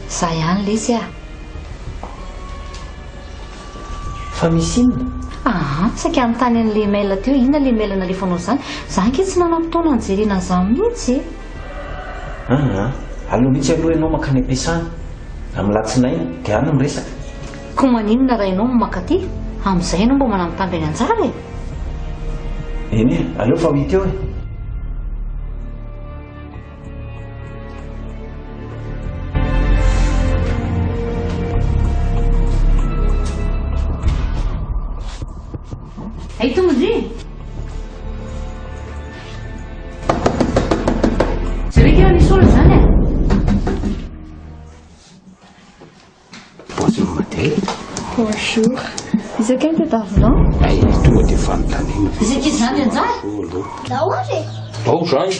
za ihany le izy a fa misy inona saika anytany an'le mail teo inona le mail nalefanao zany za nge tsy nanam-potoana anjerena zany mihitsy aloha mihitsy aloha ianao makany ampiasana amin'ny latsinaina dia any miresaka ko maninona raha ianao makaty amin'izay ianao mba manambitamby any anjara e eny e aleo fa hita eo e ay tombondry zareo kira misy olona zany e bonjour madame bonjour izaka ny tadavinao tonga dia fanontaniana izaka izy zany anjara Daory ao zany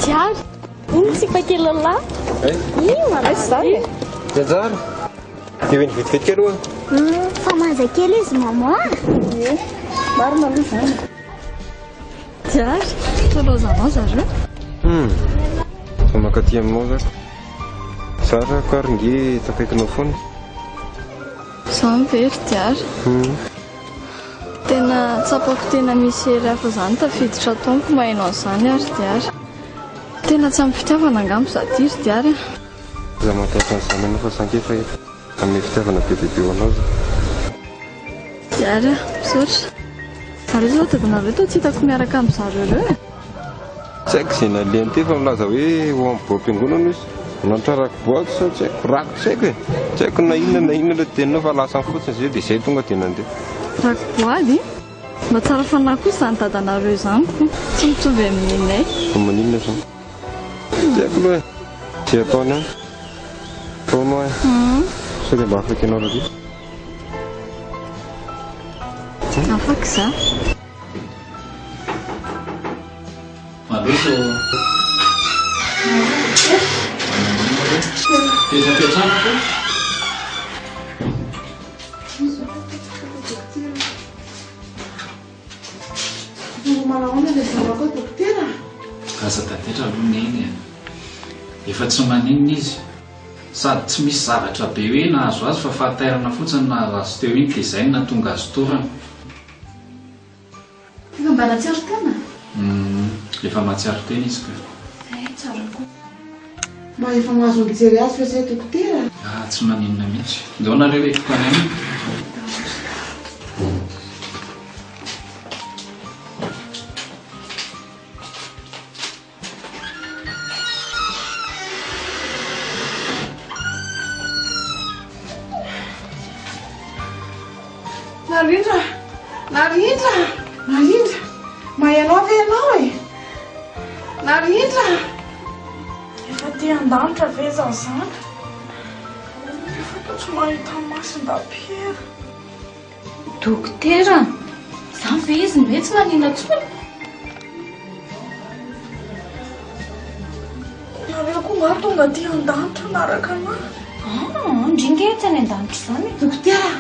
Tiary iny tsy pakely lahy iny maraisy zany Jajara dia hoe nivetivetika aloha fa maza kely izy maman maro maloha zany Tiary tolozanao zareo fa makaty aminao zako zara karinge takaikinao foana za mivery Tiary tena tsapako tena misy hery hafa zany tafiditra taonko mahainao zany ary Tiary tena tsy amin'ny fitiavana angambo zatiry Tiary za mataotany zany anao fa sankefa efa amin'ny fitiavana be bebe anao za Tiary misaotra zareo zao tadinareo to tsy hitako miaraka amin'ny zareo reo e tsy haiko izay naleny te fa milaza hoe ho amin'ny boam-piangonana izy natra rakoboaky sa tsy haiko rako tsy haiko e tsy haiko na inona le teninao fa lasa fotsiny zay dia izay tonga dia nandeha rakoboady mba tsara fanahy kosa zany dadanareo izany tsy mitovy amin'inay fa maninona zany tsy haiko aloha e tsy ataony any taonao e sao dia mba afaka ianao raha afaka za maloso petrapetrana ko malaona le zavako dokotera aza tatetra aloha neny efa tsy maninona izy sady tsy misy zavatra be hoe nahazo azy fa fahatairana fotsiny nahazo azy teo iny dia izay natonga azy torana mbana tsy ary tena efa mahatsiaro tena izy ka tsara koa mba efa mahazo mijery azy fa zay dokotera tsy maninona mihitsy ndao nareo ekokany any narindra mahanao avy ianao e narindra efa ty an-danitra ve zazana efa to tsy mahita masin-dapiera dokotera zany ve izy ny hoe tsy manina tsony nareo koa maro tonga ty an-danitra naraka anahy ndringetsy any an-danitra zany dokotera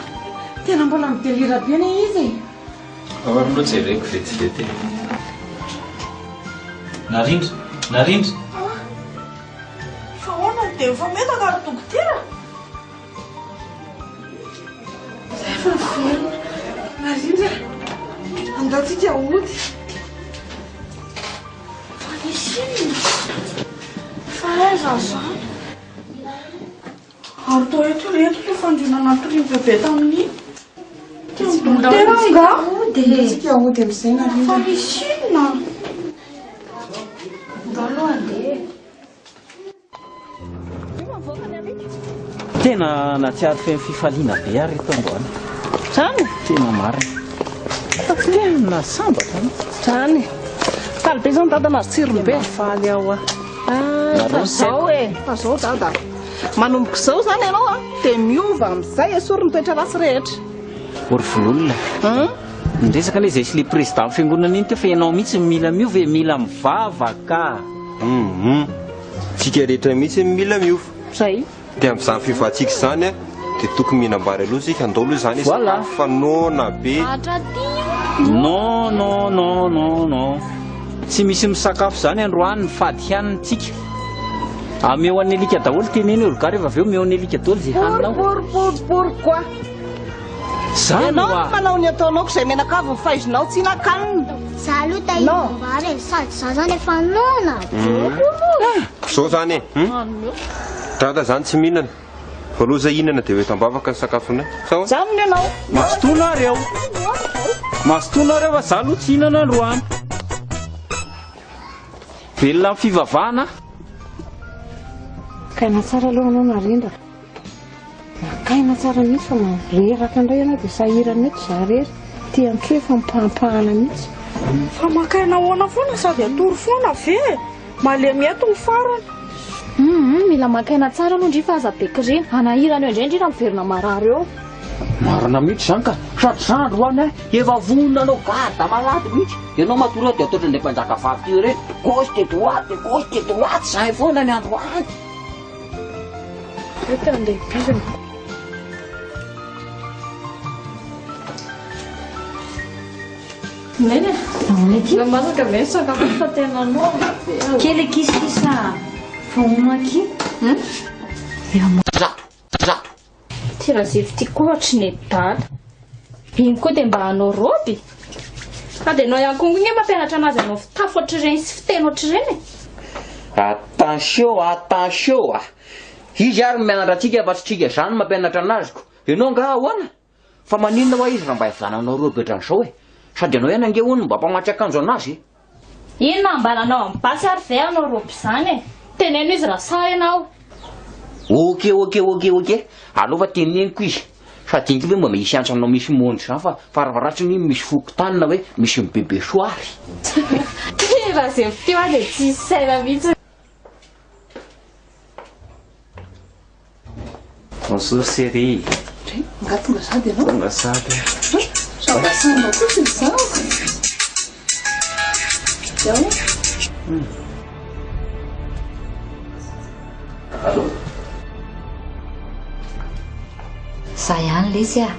tena mbola midelira be ny izy avarona jereko vetivety narindra fa hoana dia efa metaka ary dokotera zay fa velona narindra andatsika ody fa nisinina fa aiza zany ary to eto reto le fandrinana toriny bebe tamin'iny dokotera nga tsika ody am'izay narindra fa nisinina tena natsiaro fe fifaliana be ary reto androany zany tena marina tena sambatra zany talibe zany dada nazy tsirony be faly ao zao e fa zao dada manomboka izao zany ianao a dia miova am'izay esory ny toetra rasy rehetra ory vololona nyresaka le zay sy le président fiangonana iny teo fa ianao mihitsy mila miova e mila mivavaka tsika rehetra mihitsy mila miova zay dia amin'izany fivatsika izany a dia tokony mihinam-bary aloha sika andao aloha izany sakafo fanona be non tsy misy misakafo zany androany ny fady hianintsika ameo an'ny alika daholo teneny olo ka rehefa avy eo meo an'ny alika daholo zay haninao pourquoi zany ianao manao ny ataonao ko izay menaka avy nyfahizinao tsy nakanina za aloha tahidim-bary e sady za zany efa nona zao zany dada zany tsy mihinana fa aloha zay ihinana dia hoe tambavaka ny sakafonay sao zany ny ianao masotoana areo fa za aloha tsy hihinana androany velona amin'ny fivavahana kaina tsara aloha anao narindra kaina tsara mihitsy fa mareraka indray ianao dia sahirana eto za rery ty an-tro efa mipahampahana mihitsy fa makaina hoana foana sady atory foana ve malemy eto ny farany mila makaina tsara aloha ndry fa aza bekirina anahirana eo indray indrina miverina marary eo marina mihitsy zany ka sady zandro hoany efa vonanao gada malady mihitsy ianao matory dia ataotra nday mpanjaka vavy ty reny gauche de droite zay foana ny androany ety andeha bizina mena na masaka ve ny sakafo fa tena anao kely kisikisa fa omaky zato tira zevy ty kohatry ny dala iny koa dia mba hanao roby fa dia anao ihany kongo iny mampianatra anazy anao fitafy ohatr'ireny sy fiteny ohatr'ireny attention izy ary mianatra atsika fa tsy tsika zany mampianatra anaziko ianao nga ahoana fa maninona hoa izy raha mba hivananao roby hatran'izao e sady anao ihany ange hono mba mpamatsy akanjo anazy ino ambananao amin'ny basy ary ve anao roby zany e teneno izy raha sa ianao ok alao fa teneniko izy sady ingy hoe mba misy antsanao misy mondry zany fa faravaratsy ny misy fokotanina hoe misy mibebe soary raha zay fiteo a dia tsy saina mihitsy bonjour chérie nga tonga sady ianao tonga sady zavasamba kosa izao za ihany le izy a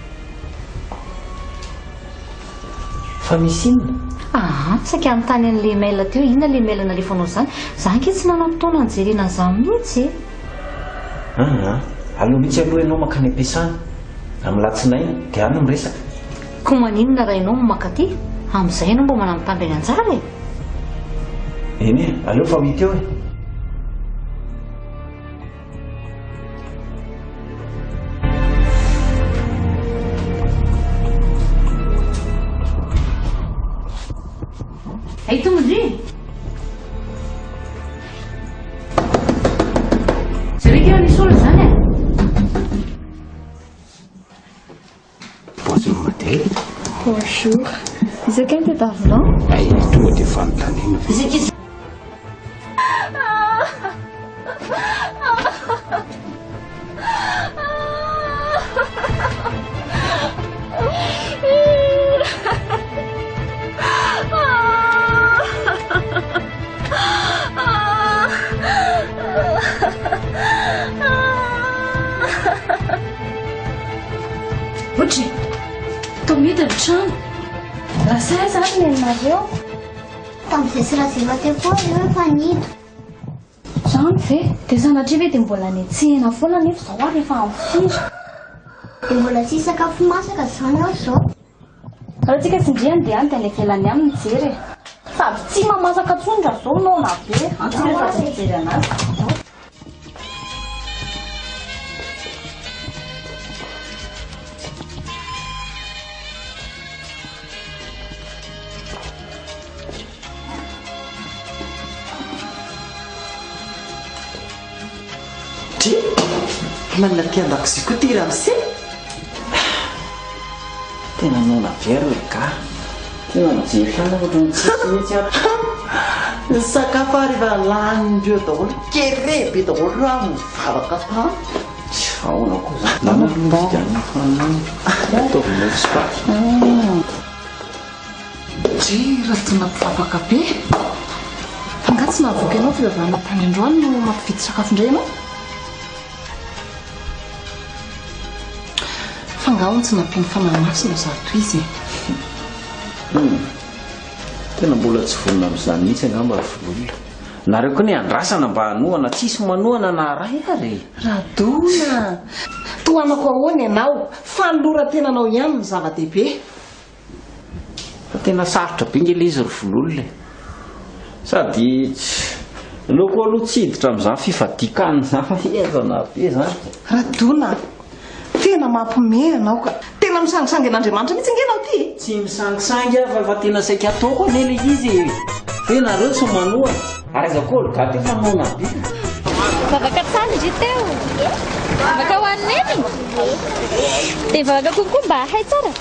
fa misy inona saky amin'ny tany an'le mail teo inona le mail nalefanao zany za nke tsy nanao fotoana anjerena an'izany mihitsy aloha mihitsy aloha ianao makany ampiasana amin'ny latsinainy dia any miresaka ko maninona raha ianao mamaka ty amin'izay no mba manano tambeny anjara e. eny e aleo fa mity eo e. Ay tombondry zareo kira nisy olona zany e. Bonjour madame. Bonjour. Vous êtes quelqu'un d'argent? Ay tonga dia fanontaniana. Otry tomety ny trano raha say zany nenareo tamin'izay sy raha zay mateo foa eo efa nido zany ve dia sanatria ve dia mbola nitsihana foana nefa zao ary efa amfiry dia mbola tsy sakafo masaka zany ao zao raha tsika tsindriany dia any dia any ivelany any mijery sady tsy mamasaka tsondra zao nona be antsika rehefa tsy mijery anazy. manana mpiandakozia koa ty ramose tena nona very hoe ka tena mijerytrana ohatry ny tsitsitsy ato ny sakafo arehefa lanindreo daholo kerebe daholo raha mivavaka tany tsy fahoana koa zany nanalovidana fanany ataovina spaty dry raha tsy mampivavaka be fanga tsy mahavoky ianao fivavahana tany androany no mampividy sakafo indray ianao fangaho tsy nampiny fanamasina zato izy tena mbola tsy vonona amin'izany mihitsy angamba vololona nareo koa ny andrasana mba hanoana tsisy manoana na ray ary radona toanako ahoany ianao falora tenanao ihany ny zava-dehibe fa tena sarotra be ngela izy ry vololona sady loko aloha tsy hiditra amin'izany fifadikany zany ezana be zany radona tena mampime anao ka tena misangisangy an'Andriamanitra mihitsy ngenao ty tsy misangisangy afa fa tena saika ataoko anela izy fe nareo tsy manoa ary azako olgaty manoana be vavaka tsara izy teo vavaka ho anneny dia vavaka kokoa mba hay tsara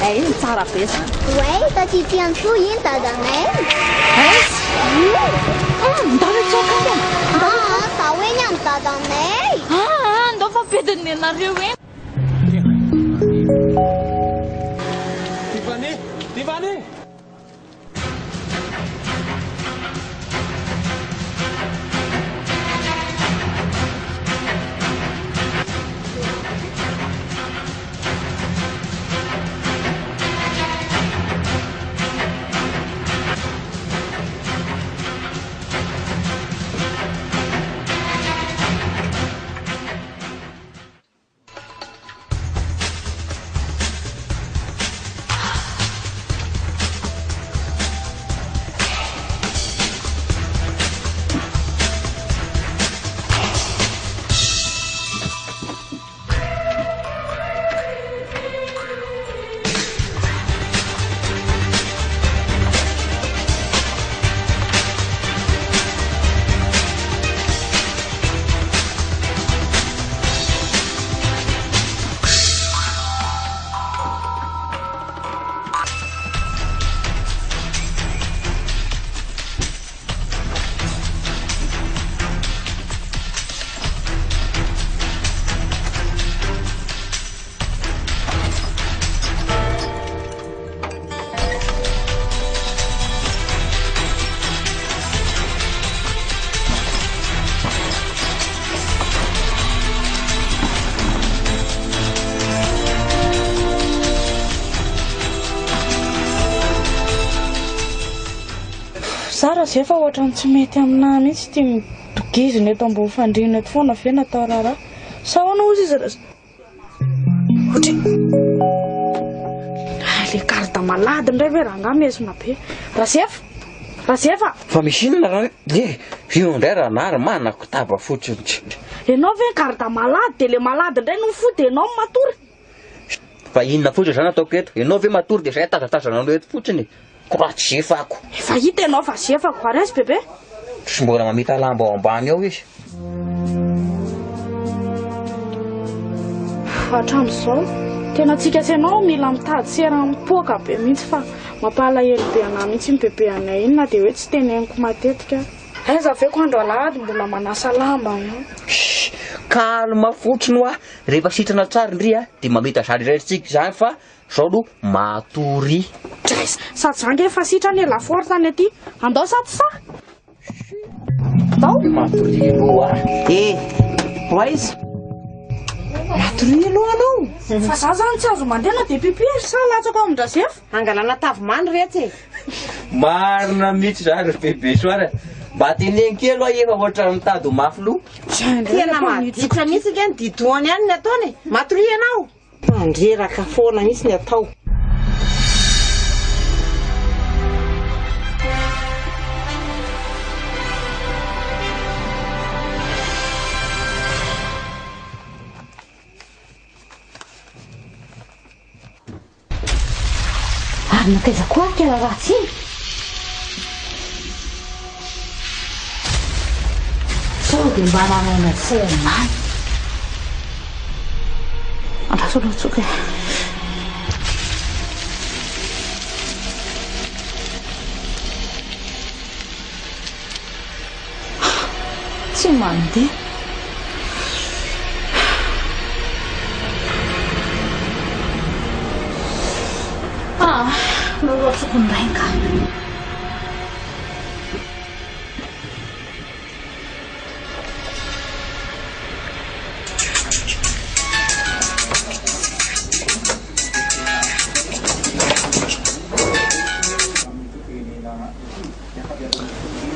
iny tsara be zany way taty antso iny dadanay ndalo tsokany za hoe ny amin'ny dadanay ndao fampediny anareo eny Tiffany Zara zay fa ohatrany tsy mety aminahy mihitsy ty midogiziny eto ambony fandriana eto foana ve natao raharaha sa ahoana ozy izy otry le carte malady indray ve ranga mesona be razefa fa misy inona raha io indray raha nary manako taba fotsiny ianao ve karda malady de le malady indray no fo de ianao matory fa inona fotsiny zany ataoko eto ianao ve matory de zay tazatazana anao eto fotsiny koratsy zefako efa hita ianao fa zefako aresy bebe sy mbola mamita lamba ao ambany ao izy hatram'izao tena tsika sy ianao mila mitady sera mipoaka be mihitsy fa mampalahelo be anahy mihitsy bebe anay iny na de hoe tsy teneniko matetika aiza ve ko andro alahady mbola manasa lamba kalma fotsiny hoa rehefa sitrana tsara indry a de mamita zary iraitsika zany fa zao no matory sady zange efa sitrany lafory tany aty andao sady sa tao matory loa oaiza matory aloha anao fa za zany tsy azo mandena de pipiry sa latsako amin-drazefa angalana tavomany retsy marina mihitsy zany bebe soara mba teneny kely a efa ohatra mitady ho mafy lo tena maditra mihitsy ke ny didoany any ny ataony matory ianao andreraka foana mihitsy ny atao ary nakaiza koa kela ratsy sao de mba nanana foanany andrasolotsoka tsy mandeha lolotsokondrenga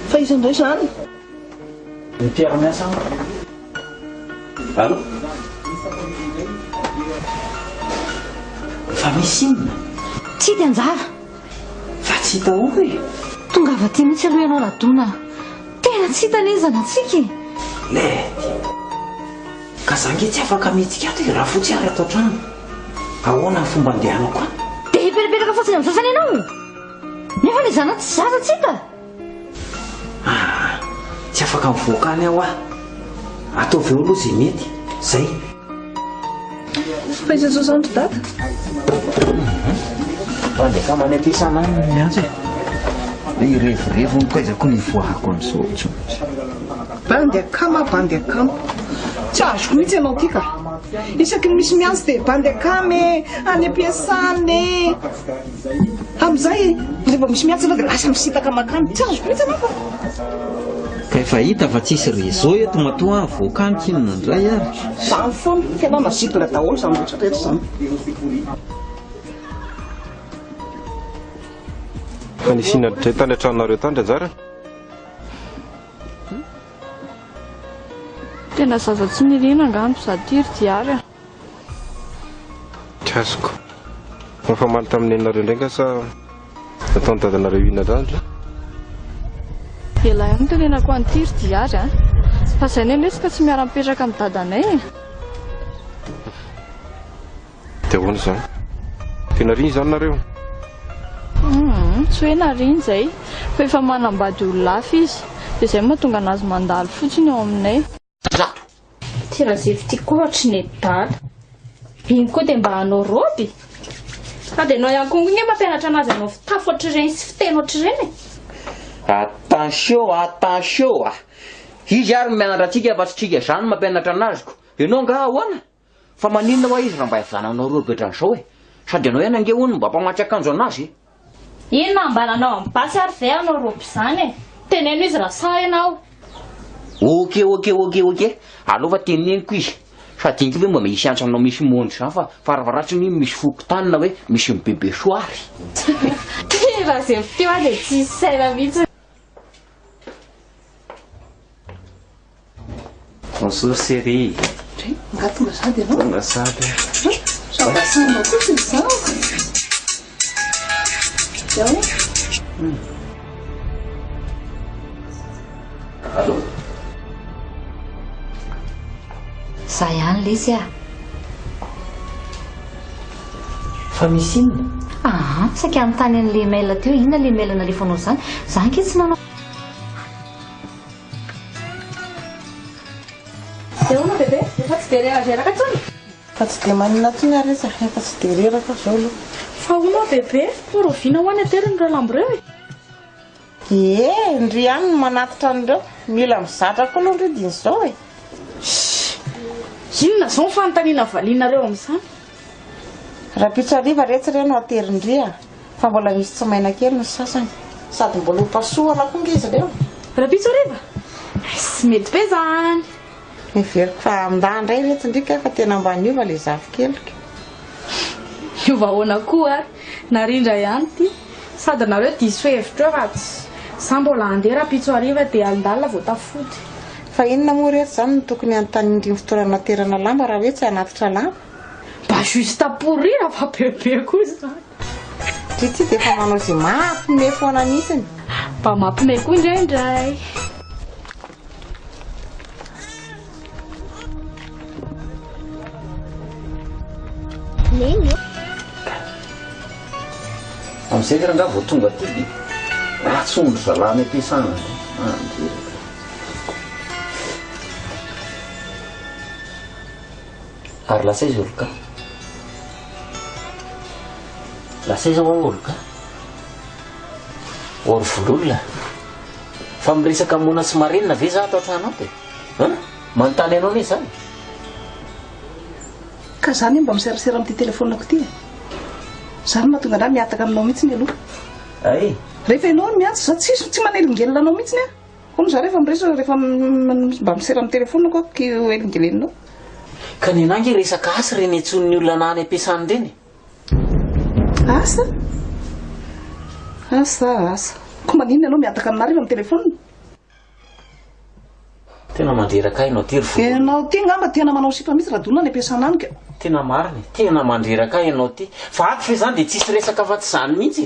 fa izy indray zany mipiara-miasa alo fa misy inona tsy de anjara fa tsy hita oe tonga avaty mihitsy aloha ianao ladona tena tsy hitanezana atsika le ka zange tsy afaka mihetsika ato raha fotsy ary atao trano ahoana ny fomba andehanao koa de hipereperaka fotsiny amin'ny sasany ianao nefa le zana tsy zaza tsika tsy afaka mivoaka any aho ataovy eo aloha zay mety zay fa izy zao zandro data pandeka many ampiasana miantsy irevorevony koa izako ny voako am'zao tsy bandiakama tsy azoko mihitsy ianao ty ka isaky ny misy miantsy de bandiakamy any ampiasany am'izay rehefa misy miantsy anao de lasa misitaka makany tsy azoko mihitsy anao fa ka efa hita fa tsisy réseau eto matoa voakany kinona ndray ary zany foana fianao nasitona daholo zany rehetrarehetra zany fa nisinadray tany an-tranonareo tandry anjara tena zaza tsy nirina angano sady tiry diary tsy azoko mafa maly tamin'ny enareo ndraika sa nataony dadanareo inandrandra ela ihany tenenako any tiry diary fa zay ne lesika tsy miara-mipetraka amin'ny dadanay de ahoana zany tena riny zany nareo tsy hoe nariny zay fa efa manambady ololafy izy de zay mahatonga anazy mandalo fotsiny ao aminay ty razevy ty kohatry ny dala iny koa de mba hanao roby ka de anao ihany koa nge mampianatra anazy anao fitafy ohatr'ireny sy fiteny ohatr'ireny attention izy ary mianatra atsika fa tsy tsika zany mampianatra anaziko ianao nga ahoana fa maninona hoa izy raha mba izananao robetranyzao sady anao ihany ange hono mba mpamatsy akanjo anazy ino nambananao amin'ny basy ary zay anao roby zany teneno izy raha sa ianao ok alova teneniko izy sady inky hoe mba misy antsanao misy mondry zany fa faravaratsiny misy foko tanina hoe misy mibebe soary raha zay teo a de tsy saina mihitsy bonjour série ngatonga sady ianao tonga sady zabasanao koa sy zao Allô? Za ihany le izy a. Fa misy inona? Aha, saika anontany an'le mail teo, inona le mail nalefanao zany? Za anke tsy nanao. Eona bebe, efa tsy dia reraka tsony. Fa tsy dia maninona tsony ary izy, efa tsy dia reraka zao aloha. Fa hono bebe, poroviana ho any ateriny raha lambo reo ndry ihany no manatitra an'ireo. Mila mizatra koa aloha ndry diny izao e. Inona zao ny fanontaniana valianareo amin'izany? Rapitsariva retsy ireo no aterindry fa mbola misy tsy maina kely ny sasany sady mbola ho pasohana koa ngizy ireo. Rapitsariva? Tsy mety be zany. Miveriko fa amindandray retsy ndrika fa tena mba niova le zafikelika. Niova ahoana koa ary narindra ihany ty sady nareo diso hevitra eo ratsy. Sa mbola andeha Rapitsariva dia alindalina vao tafody. Fa inona moa rehetra zany no tokony anontanian'ireny fotoana naterana lamba raha hoe tsy hanatitra lamba? Mba juste pourrir fa bebe koa zany. Ty dia efa manao izay mampime foana nisiny. Mba mampime koa indraindray. Neny amin'izay raha nga vao tonga ty dia ratsondro zalany ampiasana ary lasa izy olo ka lasa izy ao olo ka ory vololona fa miresaka mona sy marenina ve za ato an-tranao dia manontany anao ne zany ka zany mba miserasera amin'ity telefonako ty zany mahatonga andraha miataka aminao mihitsy ny aloha ay rehefa ianao no miantso za tsy manelingelina anao mihitsy ny koa za rehefa mireso rehefa mba misera amin'ny telefonako ako elingelenanao ka ny anangy resaka asa reny antson'ny olona nany ampiasany reny asa koa maninona ianao miataka aminah rehefa amin'ny telefona tena mandreraka ainao ty ianao ty ngamba tena manao sipa mihitsy raha donona ny ampiasana any ka tena mariny tena mandreraka ianao ty fa ato fe zany dia tsisy resaka fa tsy zany mihitsy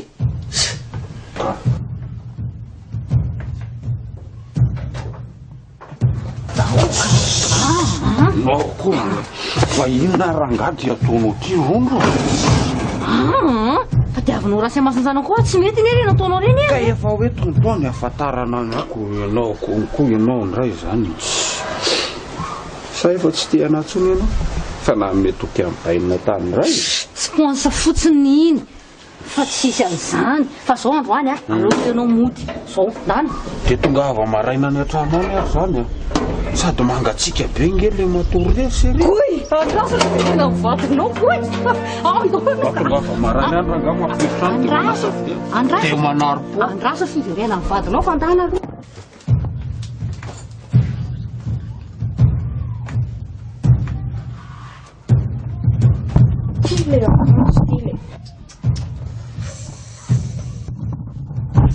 nako fa inona rangady ataonao ty rondro fa diavinao raha sy masinjana koa tsy mety ny reny ataonao reny ka efa hoe tontoany afatarana anako ianao konko ianao ndray zany sa efa tsy te anatsony ianao fa na metoky amin'ny bainina tany ray tsy poansa fotsiny iny fa tsisy an'izany fa zao andro any aloha ianao mody zao ndany dia tonga ava maraina ny atranao ny ary zany sady mangatsika be ngely matory resy koy andrasa tena mivatinao koy tonga ava maraina any ranga mampiritra dia manaro-po andrasa fiverena mivatinao fandana aloha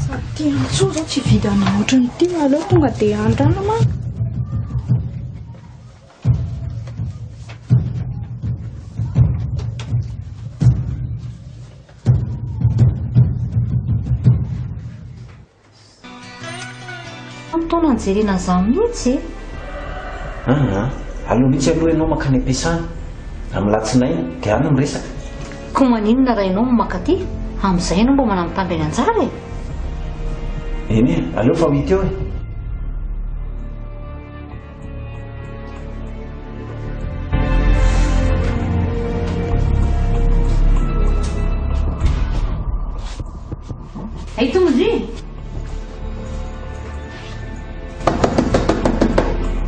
Sady antso zao tsy vidana ohatrany ty aloha tonga dia andrana ma taona nijerena zany mihitsy aloha mihitsy aloha ianao makany ampiasana amin'ny latsinaina dia any miresaka koa maninona raha ianao makaty amin'izay ianao mba manamitamby any anjara eny aleo fa hita eo ay tombondry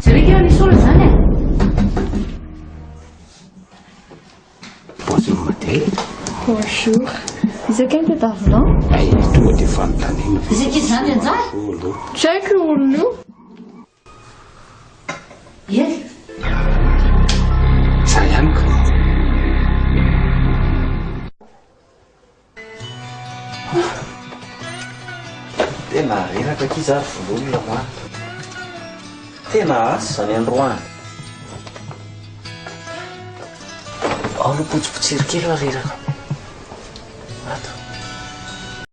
zareo nisy olona zany bonjour madele bonjour izaka ny tadavinao ay tonga dia fanontaniana izaka izy zany anjara tsy haiko olona io ely za ihany ka tena reraka ky zary vololona maro tena asy zany androany ao aloha potsipotsiry kely raha reraka